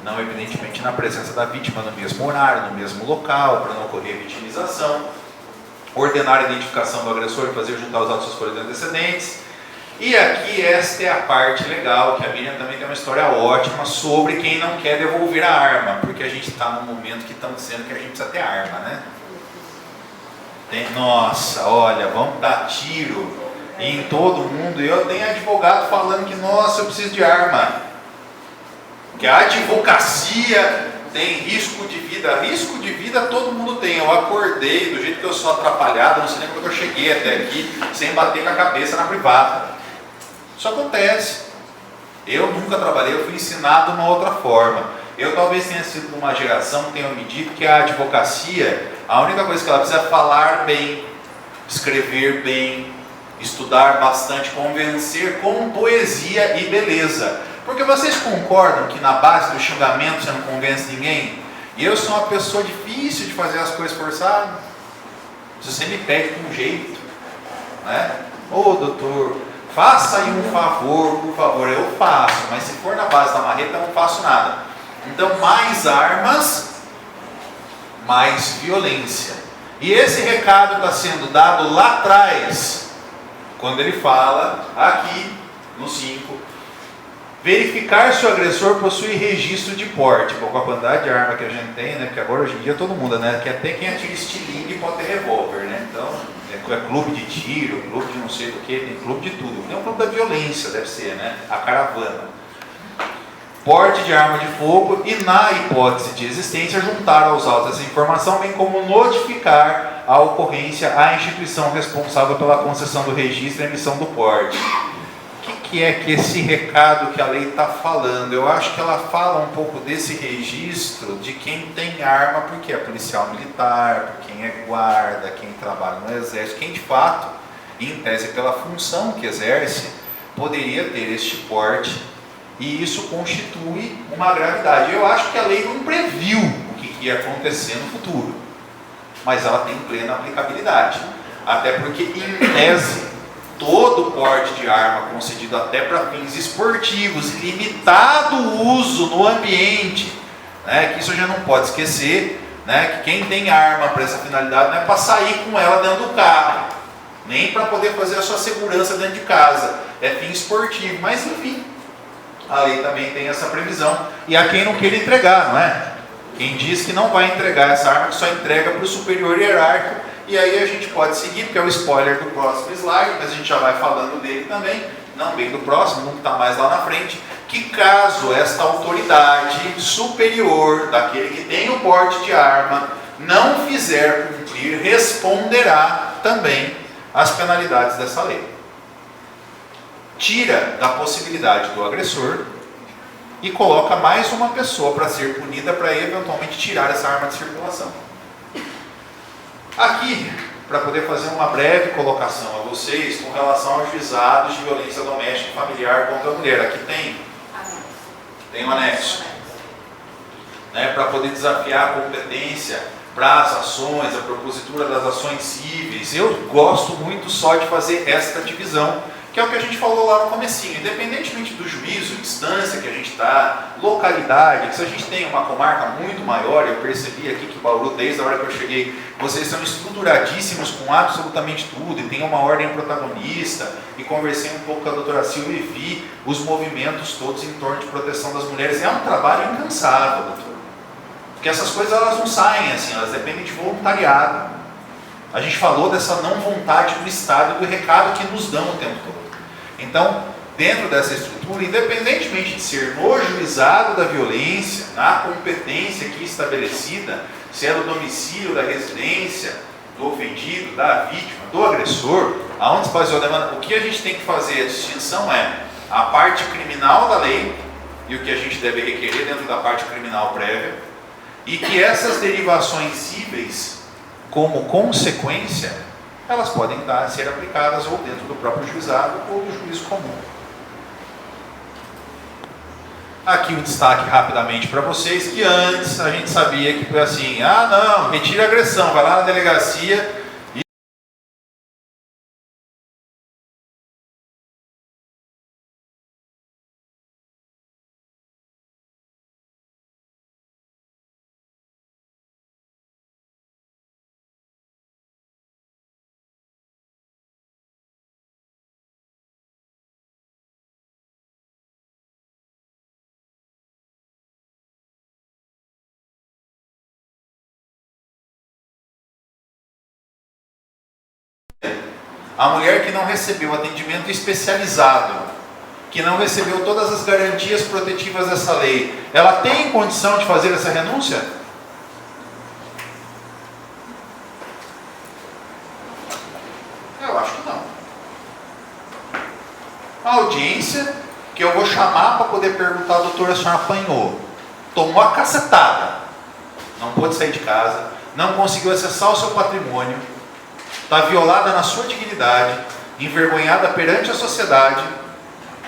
não evidentemente na presença da vítima no mesmo horário, no mesmo local, para não ocorrer vitimização, ordenar a identificação do agressor e fazer juntar os autos folhas de antecedentes. E aqui esta é a parte legal, que a Miriam também tem uma história ótima sobre quem não quer devolver a arma, porque a gente está num momento que estamos dizendo que a gente precisa ter arma, né? Nossa, olha, vamos dar tiro em todo mundo. E eu tenho advogado falando que, nossa, eu preciso de arma. Que a advocacia tem risco de vida. Risco de vida todo mundo tem. Eu acordei, do jeito que eu sou atrapalhado, não sei nem como eu cheguei até aqui, sem bater com a cabeça na privada. Isso acontece. Eu nunca trabalhei, eu fui ensinado de uma outra forma. Eu talvez tenha sido de uma geração que tenha me dito que a advocacia, a única coisa que ela precisa é falar bem, escrever bem, estudar bastante, convencer com poesia e beleza. Porque vocês concordam que na base do xingamento você não convence ninguém? E eu sou uma pessoa difícil de fazer as coisas forçadas. Se você me pede com um jeito, né? Ô doutor, faça aí um favor, por favor. Eu faço, mas se for na base da marreta, eu não faço nada. Então, mais armas, mais violência. E esse recado está sendo dado lá atrás, quando ele fala, aqui no 5, verificar se o agressor possui registro de porte. Com a quantidade de arma que a gente tem, né? Porque agora hoje em dia todo mundo, né? Que até quem atira estilingue pode ter revólver, né? Então, é clube de tiro, clube de não sei do que, tem clube de tudo. Tem um clube da violência, deve ser, né? A caravana. Porte de arma de fogo e, na hipótese de existência, juntar aos autos essa informação, bem como notificar a ocorrência à instituição responsável pela concessão do registro e emissão do porte. O que é que esse recado que a lei está falando? Eu acho que ela fala um pouco desse registro de quem tem arma, porque é policial militar, por quem é guarda, quem trabalha no exército, quem de fato, em tese pela função que exerce, poderia ter este porte. E isso constitui uma gravidade. Eu acho que a lei não previu o que ia acontecer no futuro, mas ela tem plena aplicabilidade. Até porque, em tese, todo porte de arma concedido até para fins esportivos, limitado uso no ambiente, né, que isso já não pode esquecer, né, que quem tem arma para essa finalidade não é para sair com ela dentro do carro, nem para poder fazer a sua segurança dentro de casa, é fim esportivo, mas enfim. A lei também tem essa previsão. E há quem não queira entregar, não é? Quem diz que não vai entregar essa arma, que só entrega para o superior hierárquico. E aí a gente pode seguir, porque é o spoiler do próximo slide, mas a gente já vai falando dele também, não bem do próximo, não está mais lá na frente, que caso esta autoridade superior daquele que tem o porte de arma não fizer cumprir, responderá também às penalidades dessa lei. Tira da possibilidade do agressor e coloca mais uma pessoa para ser punida para eventualmente tirar essa arma de circulação. Aqui, para poder fazer uma breve colocação a vocês com relação aos juizados de violência doméstica e familiar contra a mulher. Aqui tem um anexo, né, para poder desafiar a competência para as ações, a propositura das ações cíveis. Eu gosto muito só de fazer esta divisão, que é o que a gente falou lá no comecinho, independentemente do juízo, distância que a gente está, localidade, que se a gente tem uma comarca muito maior, eu percebi aqui que Bauru, desde a hora que eu cheguei, vocês são estruturadíssimos com absolutamente tudo, e tem uma ordem protagonista, e conversei um pouco com a doutora Silvia e vi os movimentos todos em torno de proteção das mulheres. É um trabalho incansável, doutor, porque essas coisas elas não saem assim, elas dependem de voluntariado. A gente falou dessa não vontade do Estado e do recado que nos dão o tempo todo. Então, dentro dessa estrutura, independentemente de ser no juizado da violência, na competência aqui estabelecida, se é no domicílio da residência, do ofendido, da vítima, do agressor, aonde se baseou a demanda, o que a gente tem que fazer, a distinção é a parte criminal da lei e o que a gente deve requerer dentro da parte criminal prévia, e que essas derivações cíveis, como consequência, elas podem ser aplicadas ou dentro do próprio juizado ou do juízo comum. Aqui um destaque rapidamente para vocês, que antes a gente sabia que foi assim, não, retira a agressão, vai lá na delegacia e... A mulher que não recebeu atendimento especializado, que não recebeu todas as garantias protetivas dessa lei, ela tem condição de fazer essa renúncia? Eu acho que não. A audiência, que eu vou chamar para poder perguntar, doutora, a senhora apanhou, tomou a cacetada, não pôde sair de casa, não conseguiu acessar o seu patrimônio, está violada na sua dignidade, envergonhada perante a sociedade,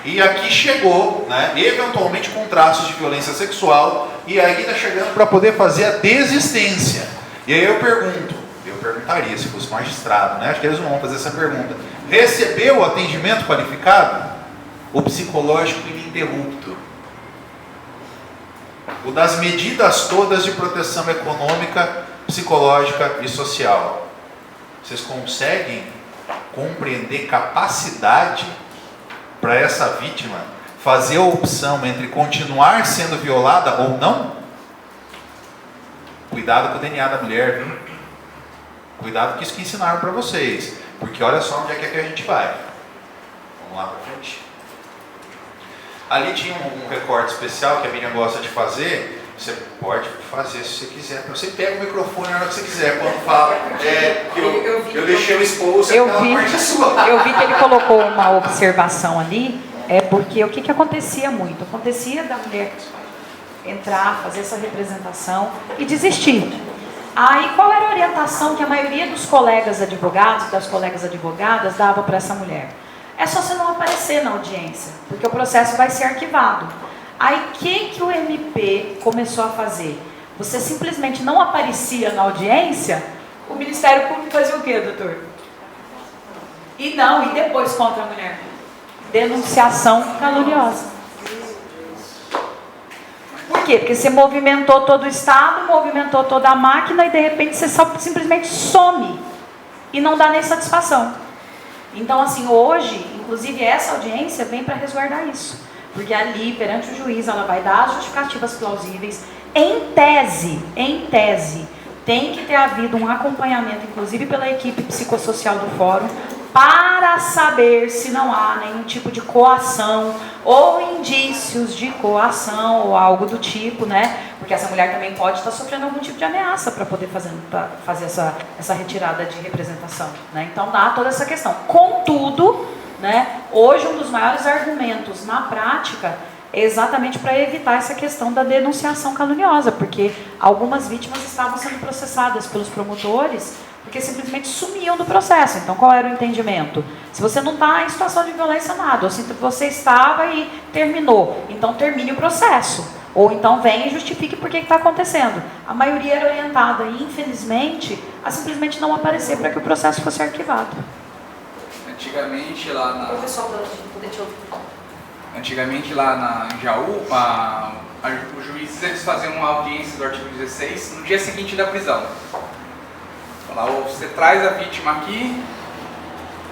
E aqui chegou, né, eventualmente com traços de violência sexual, e aí está chegando para poder fazer a desistência. E aí eu perguntaria se fosse magistrado, né? Acho que eles não vão fazer essa pergunta. Recebeu o atendimento qualificado? O psicológico ininterrupto? O das medidas todas de proteção econômica, psicológica e social? Vocês conseguem compreender capacidade para essa vítima fazer a opção entre continuar sendo violada ou não? Cuidado com o DNA da mulher, viu? Cuidado com isso que ensinaram para vocês, porque olha só onde é que a gente vai. Vamos lá para frente. Ali tinha um recorte especial que a Miriam gosta de fazer. Você pode fazer se você quiser. Você pega o microfone na hora que você quiser. Quando fala, eu deixei o expulso, aquela parte sua. Eu vi que ele colocou uma observação ali, porque o que acontecia muito? Acontecia da mulher entrar, fazer essa representação e desistir. Aí qual era a orientação que a maioria dos colegas advogados, das colegas advogadas, dava para essa mulher? É só você não aparecer na audiência, porque o processo vai ser arquivado. Aí o que o MP começou a fazer? Você simplesmente não aparecia na audiência, o Ministério Público fazia o quê, doutor? E depois contra a mulher? Denunciação caluniosa. Por quê? Porque você movimentou todo o Estado, movimentou toda a máquina e de repente você simplesmente some e não dá nem satisfação. Então, assim, hoje, inclusive essa audiência vem para resguardar isso. Porque ali, perante o juiz, ela vai dar as justificativas plausíveis. Em tese, tem que ter havido um acompanhamento, inclusive pela equipe psicossocial do fórum, para saber se não há nenhum tipo de coação ou indícios de coação ou algo do tipo, né? Porque essa mulher também pode estar sofrendo algum tipo de ameaça para poder fazer essa retirada de representação, né? Então dá toda essa questão. Contudo, né, hoje um dos maiores argumentos na prática é exatamente para evitar essa questão da denunciação caluniosa, porque algumas vítimas estavam sendo processadas pelos promotores porque simplesmente sumiam do processo. Então, qual era o entendimento? Se você não está em situação de violência, nada. Ou se você estava e terminou, então termine o processo. Ou então venha e justifique por que está acontecendo. A maioria era orientada, infelizmente, a simplesmente não aparecer para que o processo fosse arquivado. Antigamente lá na... O pessoal poder te ouvir. Antigamente lá em Jaú, os juízes eles faziam uma audiência do artigo 16 no dia seguinte da prisão. Você traz a vítima aqui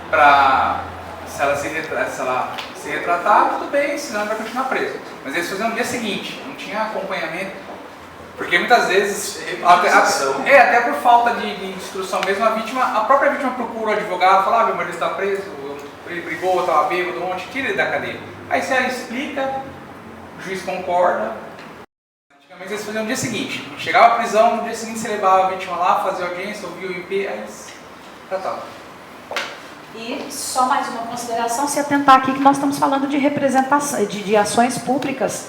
para, se ela se retratar, tudo bem, senão ela vai continuar presa. Mas eles faziam no dia seguinte, não tinha acompanhamento, porque muitas vezes, até por falta de instrução mesmo, a própria vítima procura o advogado, fala, meu marido está preso, ele brigou, estava bêbado ontem, tira ele da cadeia. Aí se ela explica, o juiz concorda. Antigamente eles faziam no dia seguinte. Chegava à prisão, no dia seguinte você levava a vítima lá, fazia audiência, ouvia o MP, aí tratava. E só mais uma consideração, se atentar aqui que nós estamos falando de representação, de ações públicas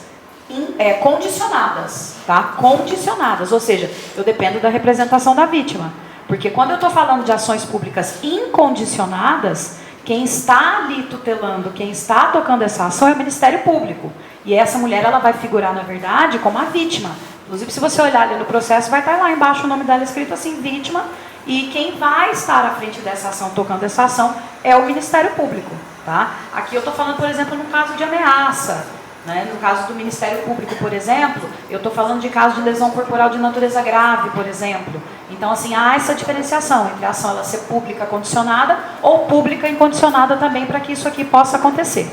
condicionadas, tá? Condicionadas, ou seja, eu dependo da representação da vítima. Porque quando eu estou falando de ações públicas incondicionadas, quem está ali tutelando, quem está tocando essa ação é o Ministério Público. E essa mulher, ela vai figurar, na verdade, como a vítima. Inclusive, se você olhar ali no processo, vai estar lá embaixo o nome dela escrito assim, vítima. E quem vai estar à frente dessa ação, tocando essa ação, é o Ministério Público. Tá? Aqui eu estou falando, por exemplo, no caso de ameaça. Né? No caso do Ministério Público, por exemplo, eu estou falando de caso de lesão corporal de natureza grave, por exemplo. Então, assim, há essa diferenciação entre a ação ela ser pública condicionada ou pública incondicionada também, para que isso aqui possa acontecer.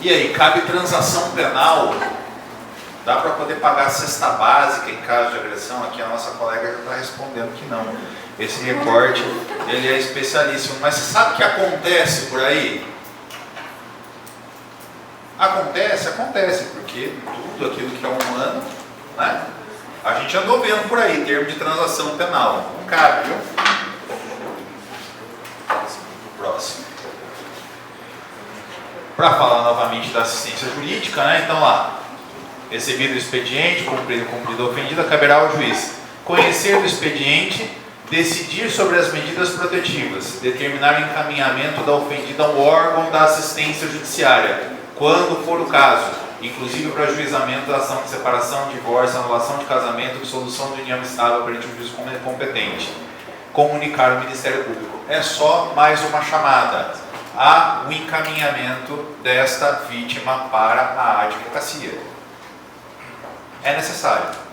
E aí, cabe transação penal? Dá para poder pagar a cesta básica em caso de agressão? Aqui a nossa colega já está respondendo que não. Esse recorte, ele é especialíssimo. Mas você sabe o que acontece por aí? Acontece, porque tudo aquilo que é humano, né? A gente andou vendo por aí, termo de transação penal. Não cabe, viu? Próximo. Para falar novamente da assistência jurídica, né? Então lá, recebido o expediente, cumprido a ofendida, caberá ao juiz conhecer do expediente, decidir sobre as medidas protetivas, determinar o encaminhamento da ofendida ao órgão da assistência judiciária, quando for o caso, inclusive para ajuizamento da ação de separação, divórcio, anulação de casamento, dissolução de união estável perante o juiz competente. Comunicar ao Ministério Público. É só mais uma chamada a o encaminhamento desta vítima para a advocacia. É necessário.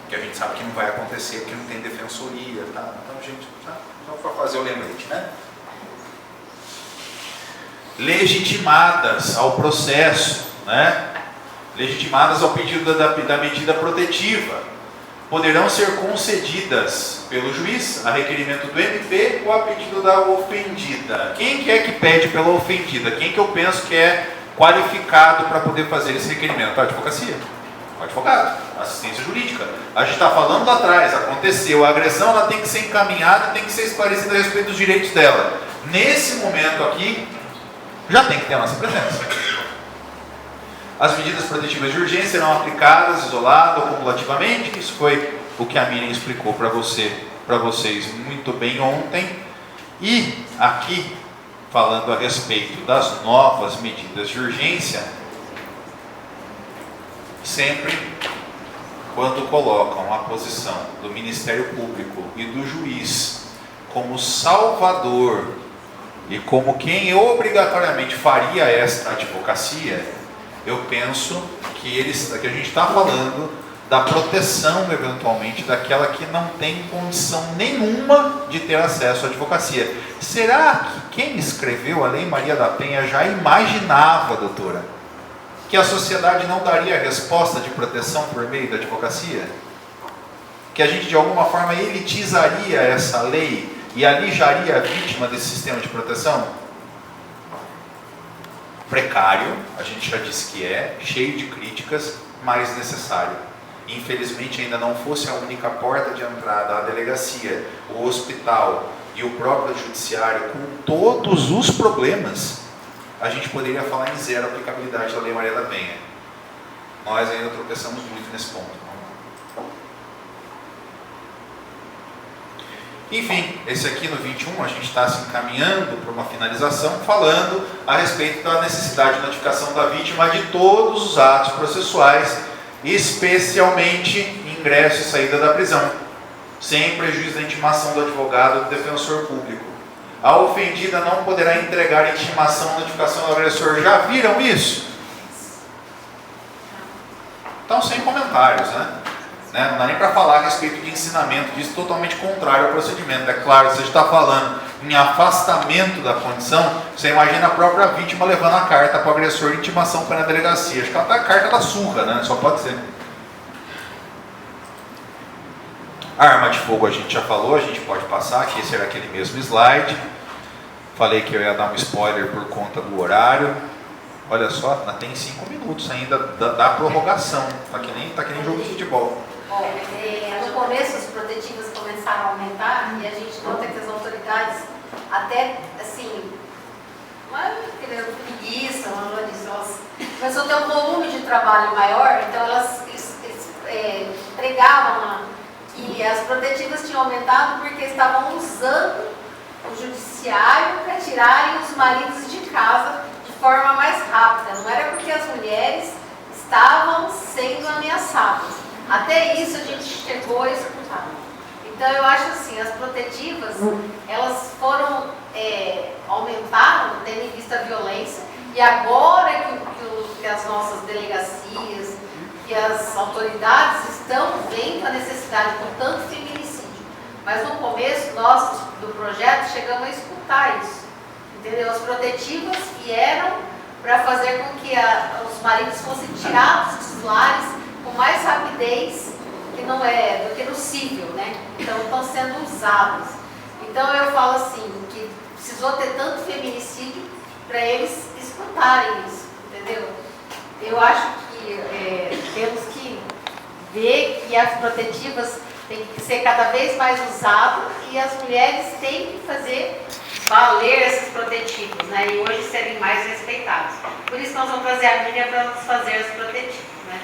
Porque a gente sabe que não vai acontecer, porque não tem defensoria, tá? Então, gente, só para fazer o lembrete, né? Legitimadas ao processo, né? Legitimadas ao pedido da medida protetiva, poderão ser concedidas pelo juiz a requerimento do MP ou a pedido da ofendida. Quem que é que pede pela ofendida? Quem que eu penso que é qualificado para poder fazer esse requerimento? A advocacia. O advogado, assistência jurídica. A gente está falando lá atrás, aconteceu, a agressão ela tem que ser encaminhada, tem que ser esclarecida a respeito dos direitos dela. Nesse momento aqui, já tem que ter a nossa presença. As medidas protetivas de urgência serão aplicadas isolado ou cumulativamente. Isso foi o que a Miriam explicou para vocês muito bem ontem. E aqui, falando a respeito das novas medidas de urgência, sempre quando colocam a posição do Ministério Público e do juiz como salvador e como quem obrigatoriamente faria esta advocacia, eu penso que a gente está falando da proteção, eventualmente, daquela que não tem condição nenhuma de ter acesso à advocacia. Será que quem escreveu a Lei Maria da Penha já imaginava, doutora, que a sociedade não daria resposta de proteção por meio da advocacia? Que a gente de alguma forma elitizaria essa lei e alijaria a vítima desse sistema de proteção? Precário, a gente já disse que é, cheio de críticas, mas necessário. Infelizmente ainda não fosse a única porta de entrada à delegacia, o hospital e o próprio judiciário, com todos os problemas, a gente poderia falar em zero aplicabilidade da Lei Maria da Penha. Nós ainda tropeçamos muito nesse ponto. Enfim, esse aqui no 21, a gente está se encaminhando para uma finalização, falando a respeito da necessidade de notificação da vítima de todos os atos processuais, especialmente ingresso e saída da prisão, sem prejuízo da intimação do advogado ou do defensor público. A ofendida não poderá entregar intimação ou notificação do agressor. Já viram isso? Então, sem comentários, né? Não dá nem para falar a respeito de ensinamento disso, totalmente contrário ao procedimento. É claro, se a gente está falando em afastamento da condição, você imagina a própria vítima levando a carta para o agressor de intimação para a delegacia. Acho que a carta da surra, né? Só pode ser. A arma de fogo a gente já falou, a gente pode passar, que esse era aquele mesmo slide. Falei que eu ia dar um spoiler por conta do horário. Olha só, tem 5 minutos ainda da prorrogação. Tá que nem jogo de futebol. No começo as protetivas começaram a aumentar e a gente nota que as autoridades até, assim, não é preguiça, elas começou a ter um volume de trabalho maior, então elas pregavam que as protetivas tinham aumentado porque estavam usando o judiciário para tirarem os maridos de casa de forma mais rápida. Não era porque as mulheres estavam sendo ameaçadas. Até isso a gente chegou a escutar. Então eu acho assim, as protetivas, elas foram, aumentaram, tendo em vista a violência, e agora que as nossas delegacias, que as autoridades estão vendo a necessidade com tanto feminicídio. Mas no começo, nós do projeto chegamos a escutar isso. Entendeu? As protetivas vieram para fazer com que os maridos fossem tirados dos lares com mais rapidez do que no civil, né? Então estão sendo usados. Então eu falo assim, que precisou ter tanto feminicídio para eles escutarem isso, entendeu? Eu acho que temos que ver que as protetivas têm que ser cada vez mais usadas e as mulheres têm que fazer valer esses protetivos, né? E hoje serem mais respeitados. Por isso nós vamos trazer a Miriam para nos fazer as protetivas, né?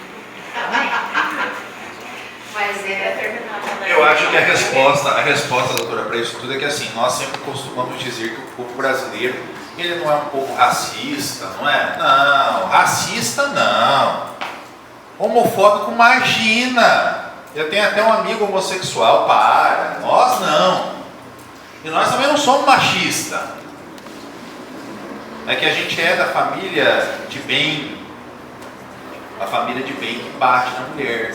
Mas é determinada, né? Eu acho que a resposta, doutora, para isso tudo é que assim, nós sempre costumamos dizer que o povo brasileiro, ele não é um povo racista, não é? Não, racista não. Homofóbico, imagina. Eu tenho até um amigo homossexual, para. Nós não. E nós também não somos machistas. É que a gente é da família de bem. A família de bem que bate na mulher.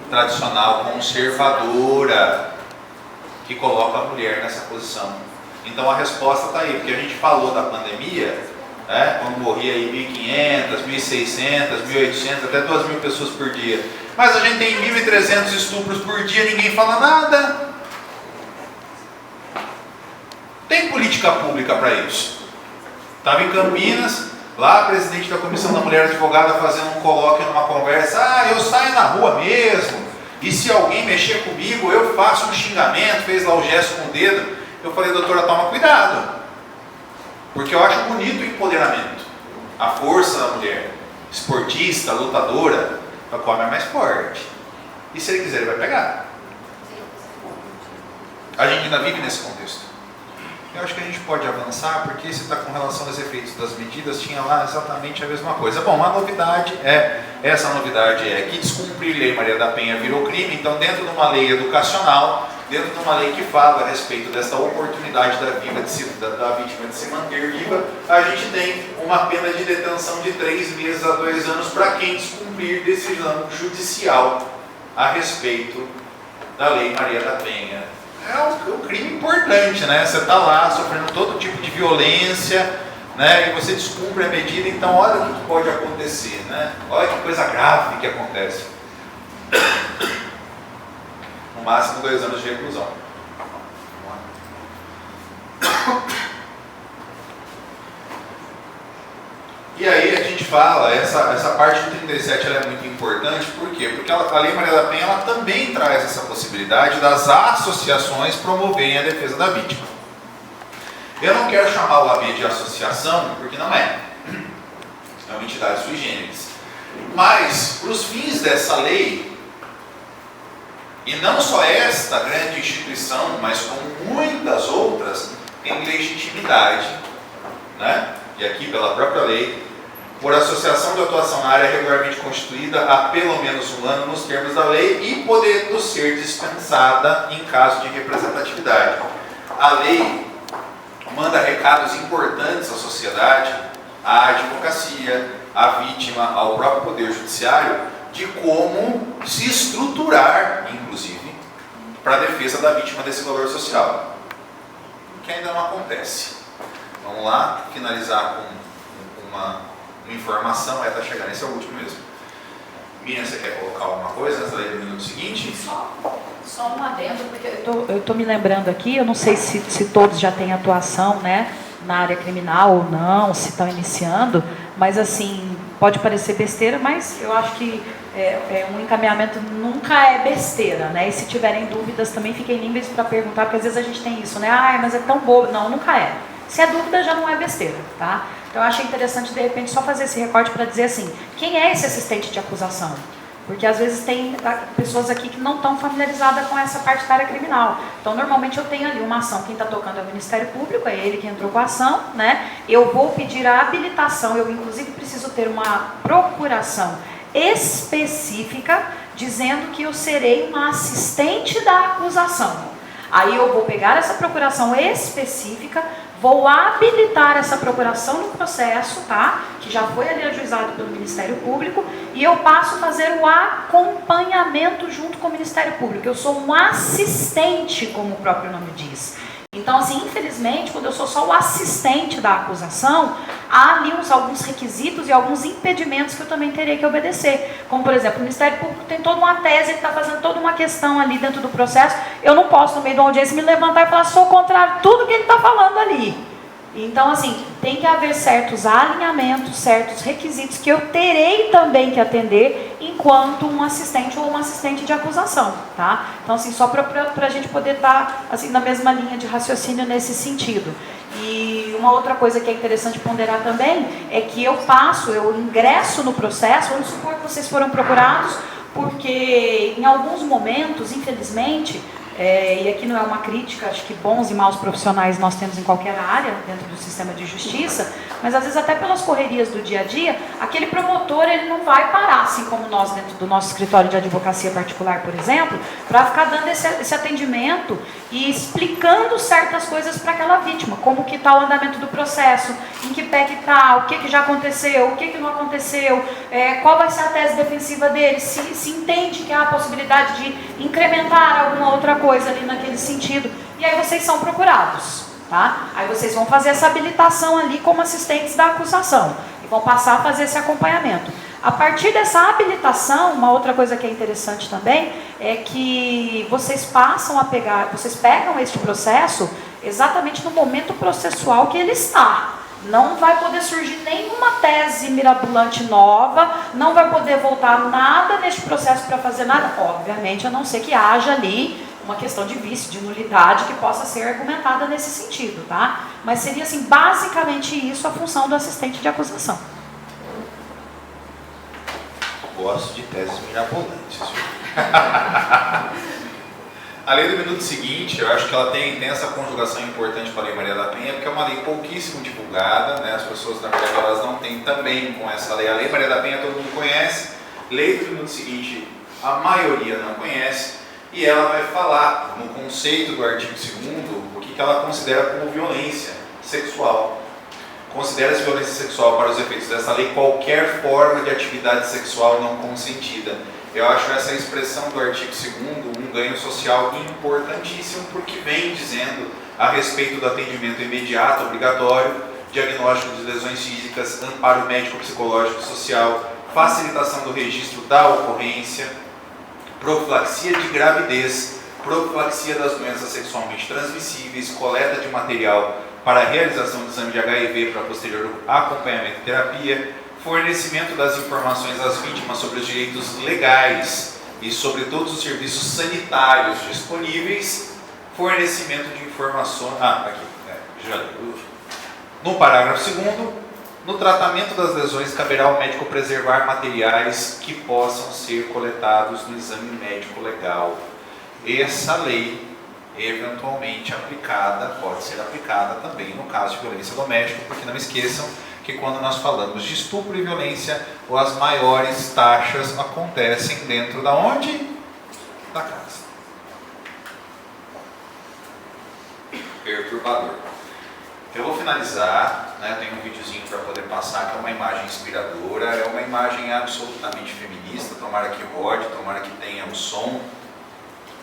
Tradicional, conservadora, que coloca a mulher nessa posição. Então a resposta está aí, porque a gente falou da pandemia, né, quando morria aí 1.500, 1.600, 1.800, até 2.000 pessoas por dia. Mas a gente tem 1.300 estupros por dia, ninguém fala nada. Tem política pública para isso. Estava em Campinas, lá a presidente da Comissão da Mulher Advogada fazendo um colóquio numa conversa, eu saio na rua mesmo, e se alguém mexer comigo, eu faço um xingamento, fez lá o gesto com o dedo. Eu falei, doutora, toma cuidado, porque eu acho bonito o empoderamento, a força da mulher, esportista, lutadora, a qual é mais forte, e se ele quiser ele vai pegar. A gente ainda vive nesse contexto. Eu acho que a gente pode avançar, porque se está com relação aos efeitos das medidas, tinha lá exatamente a mesma coisa. Bom, essa novidade é que descumprir Lei Maria da Penha virou crime, então dentro de uma lei educacional, dentro de uma lei que fala a respeito dessa oportunidade da vítima de se manter viva, a gente tem uma pena de detenção de 3 meses a 2 anos para quem descumprir decisão judicial a respeito da Lei Maria da Penha. É um crime importante, né? Você está lá sofrendo todo tipo de violência, né? E você descumpre a medida, então olha o que pode acontecer, né? Olha que coisa grave que acontece. No máximo 2 anos de reclusão. E aí a gente fala, essa parte do 37 ela é muito importante, por quê? Porque a Lei Maria da Penha ela também traz essa possibilidade das associações promoverem a defesa da vítima. Eu não quero chamar o AB de associação, porque não é. É uma entidade sui generis. Mas, para os fins dessa lei, e não só esta grande instituição, mas como muitas outras, tem legitimidade, né? E aqui pela própria lei, por associação de atuação na área regularmente constituída há pelo menos 1 ano nos termos da lei e podendo ser dispensada em caso de representatividade. A lei manda recados importantes à sociedade, à advocacia, à vítima, ao próprio Poder Judiciário, de como se estruturar, inclusive, para a defesa da vítima desse valor social, que ainda não acontece. Vamos lá, finalizar com uma informação, está chegando, esse é o último mesmo. Miriam, você quer colocar alguma coisa antes da lei do minuto seguinte? Só um adendo, porque eu estou me lembrando aqui, eu não sei se todos já têm atuação, né, na área criminal ou não, se estão iniciando, mas assim, pode parecer besteira, mas eu acho que um encaminhamento nunca é besteira, né? E se tiverem dúvidas também fiquem livres para perguntar, porque às vezes a gente tem isso, né? Mas é tão bobo. Não, nunca é. Se é dúvida, já não é besteira, tá? Então eu achei interessante, de repente, só fazer esse recorte para dizer assim, quem é esse assistente de acusação? Porque às vezes tem pessoas aqui que não estão familiarizadas com essa parte da área criminal. Então, normalmente eu tenho ali uma ação, quem está tocando é o Ministério Público, é ele que entrou com a ação, né? Eu vou pedir a habilitação, eu inclusive preciso ter uma procuração específica, dizendo que eu serei uma assistente da acusação. Aí eu vou pegar essa procuração específica, vou habilitar essa procuração no processo, tá? Que já foi ali ajuizado pelo Ministério Público, e eu passo a fazer o acompanhamento junto com o Ministério Público. Eu sou um assistente, como o próprio nome diz. Então, assim, infelizmente, quando eu sou só o assistente da acusação, há ali alguns requisitos e alguns impedimentos que eu também terei que obedecer. Como, por exemplo, o Ministério Público tem toda uma tese, ele está fazendo toda uma questão ali dentro do processo. Eu não posso, no meio da audiência, me levantar e falar, sou contrário a tudo que ele está falando ali. Então, assim, tem que haver certos alinhamentos, certos requisitos que eu terei também que atender enquanto um assistente ou uma assistente de acusação, tá? Então, assim, só para a gente poder estar, assim, na mesma linha de raciocínio nesse sentido. E uma outra coisa que é interessante ponderar também é que eu ingresso no processo, vamos supor que vocês foram procurados porque em alguns momentos, infelizmente, e aqui não é uma crítica, acho que bons e maus profissionais nós temos em qualquer área dentro do sistema de justiça, mas às vezes até pelas correrias do dia a dia, aquele promotor ele não vai parar, assim como nós dentro do nosso escritório de advocacia particular, por exemplo, para ficar dando esse atendimento e explicando certas coisas para aquela vítima, como que está o andamento do processo, em que pé que está, o que já aconteceu, o que não aconteceu, qual vai ser a tese defensiva dele, se entende que há a possibilidade de incrementar alguma outra coisa ali naquele sentido, e aí vocês são procurados, tá? Aí vocês vão fazer essa habilitação ali como assistentes da acusação, e vão passar a fazer esse acompanhamento. A partir dessa habilitação, uma outra coisa que é interessante também, é que vocês pegam este processo exatamente no momento processual que ele está. Não vai poder surgir nenhuma tese mirabolante nova, não vai poder voltar nada neste processo para fazer nada, obviamente, a não ser que haja ali uma questão de vício, de nulidade, que possa ser argumentada nesse sentido, tá? Mas seria, assim, basicamente isso a função do assistente de acusação. Gosto de teses mirabolantes. A lei do minuto seguinte, eu acho que ela tem essa conjugação importante para a Lei Maria da Penha, porque é uma lei pouquíssimo divulgada, né? As pessoas, na verdade, elas não têm também com essa lei. A Lei Maria da Penha todo mundo conhece, lei do minuto seguinte a maioria não conhece, e ela vai falar no conceito do artigo 2º o que ela considera como violência sexual. Considera-se violência sexual para os efeitos dessa lei qualquer forma de atividade sexual não consentida. Eu acho essa expressão do artigo 2º um ganho social importantíssimo, porque vem dizendo a respeito do atendimento imediato, obrigatório, diagnóstico de lesões físicas, amparo médico, psicológico, social, facilitação do registro da ocorrência, profilaxia de gravidez, profilaxia das doenças sexualmente transmissíveis, coleta de material para a realização do exame de HIV para posterior acompanhamento e terapia, fornecimento das informações às vítimas sobre os direitos legais e sobre todos os serviços sanitários disponíveis, fornecimento de informações... No parágrafo 2º, no tratamento das lesões, caberá ao médico preservar materiais que possam ser coletados no exame médico legal. Essa lei, eventualmente aplicada, pode ser aplicada também no caso de violência doméstica, porque não esqueçam que quando nós falamos de estupro e violência, as maiores taxas acontecem dentro da onde? Da casa. Perturbador. Eu vou finalizar, né? Tem um videozinho para poder passar, que é uma imagem inspiradora, é uma imagem absolutamente feminista, tomara que rode, tomara que tenha um som,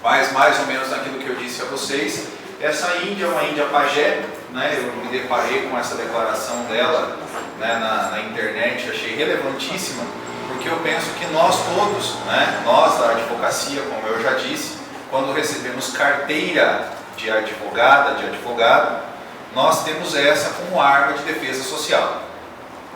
mas mais ou menos naquilo que eu disse a vocês. Essa índia é uma índia pajé, né? Eu me deparei com essa declaração dela, né, na internet, achei relevantíssima, porque eu penso que nós todos, né, nós da advocacia, como eu já disse, quando recebemos carteira de advogada, de advogado, nós temos essa como arma de defesa social.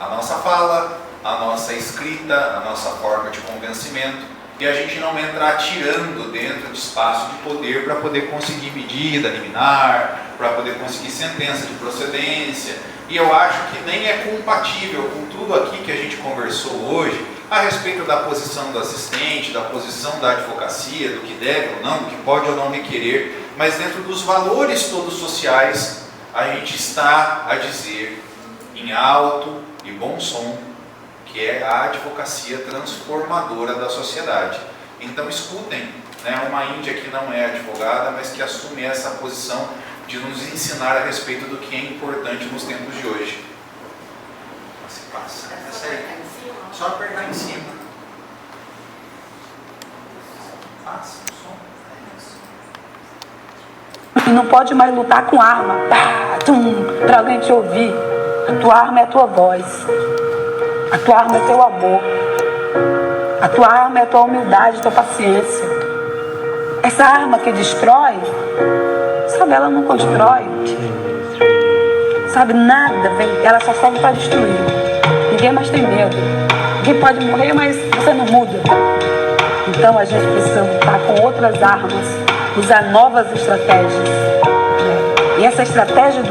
A nossa fala, a nossa escrita, a nossa forma de convencimento, e a gente não entra atirando dentro de espaço de poder para poder conseguir medida liminar, para poder conseguir sentença de procedência. E eu acho que nem é compatível com tudo aqui que a gente conversou hoje, a respeito da posição do assistente, da posição da advocacia, do que deve ou não, do que pode ou não requerer, mas dentro dos valores todos sociais, a gente está a dizer em alto e bom som que é a advocacia transformadora da sociedade. Então escutem, né, uma índia que não é advogada, mas que assume essa posição de nos ensinar a respeito do que é importante nos tempos de hoje. Se passa, essa aí. Só apertar em cima. Passa o som. E não pode mais lutar com arma, para alguém te ouvir. A tua arma é a tua voz. A tua arma é teu amor. A tua arma é a tua humildade, a tua paciência. Essa arma que destrói, sabe, ela não constrói. Sabe, nada vem, ela só serve para destruir. Ninguém mais tem medo. Ninguém pode morrer, mas você não muda. Então a gente precisa lutar com outras armas, usar novas estratégias. Né? E essa estratégia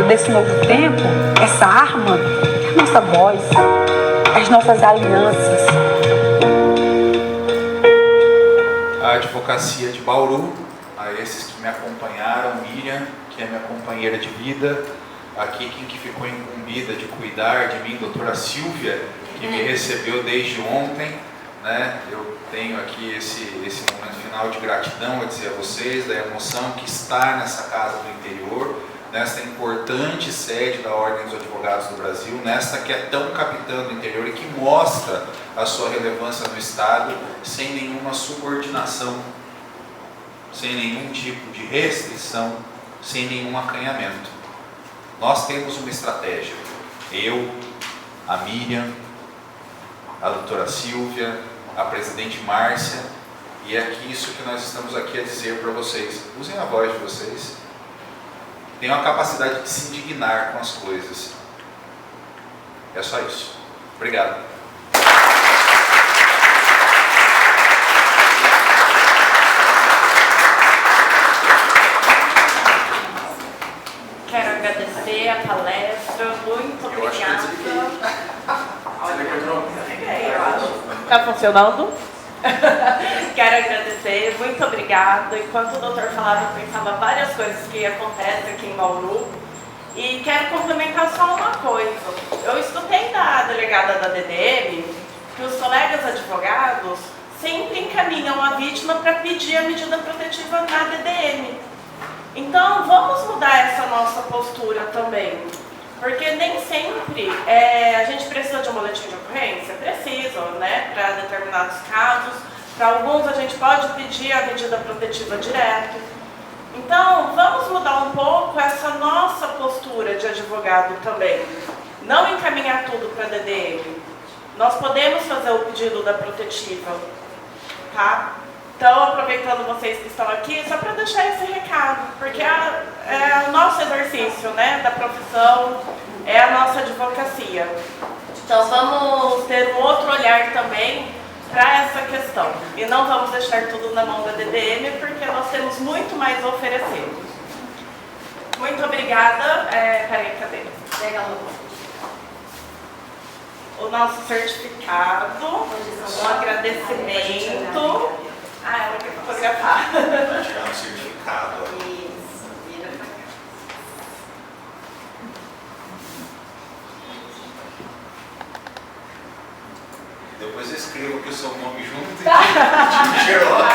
desse novo tempo, essa arma, é a nossa voz, as nossas alianças. Advocacia de Bauru, a esses que me acompanharam, Miriam, que é minha companheira de vida, aqui quem que ficou incumbida de cuidar de mim, doutora Silvia, que me recebeu desde ontem, né? Eu tenho aqui esse momento final de gratidão a dizer a vocês da emoção que estar nessa casa do interior, nesta importante sede da Ordem dos Advogados do Brasil, nesta que é tão capitã do interior e que mostra a sua relevância no Estado sem nenhuma subordinação, sem nenhum tipo de restrição, sem nenhum acanhamento. Nós temos uma estratégia, eu, a Miriam, a doutora Silvia, a presidente Márcia, e é isso que nós estamos aqui a dizer para vocês. Usem a voz de vocês, tenham a capacidade de se indignar com as coisas. É só isso. Obrigado. Quero agradecer a palestra, muito obrigada. Eu acho. Está funcionando? Quero agradecer, muito obrigada. Enquanto o doutor falava, eu pensava várias coisas que acontecem aqui em Bauru. E quero complementar só uma coisa. Eu escutei da delegada da DDM que os colegas advogados sempre encaminham a vítima para pedir a medida protetiva na DDM. Então, vamos mudar essa nossa postura também. Porque nem sempre a gente precisa de um boletim de ocorrência, precisa, né, para determinados casos. Para alguns a gente pode pedir a medida protetiva direto. Então, vamos mudar um pouco essa nossa postura de advogado também. Não encaminhar tudo para a DDM. Nós podemos fazer o pedido da protetiva, tá? Então, aproveitando vocês que estão aqui, só para deixar esse recado, porque é o nosso exercício, né, da profissão, é a nossa advocacia. Então, vamos ter um outro olhar também para essa questão. E não vamos deixar tudo na mão da DDM, porque nós temos muito mais a oferecer. Muito obrigada. Peraí, cadê? Pega a louca. O nosso certificado, um agradecimento. Ela quer fotografar. Vai tirar um certificado. Isso, vira pra cá. Depois eu escrevo aqui o seu nome junto e tiro o xerox.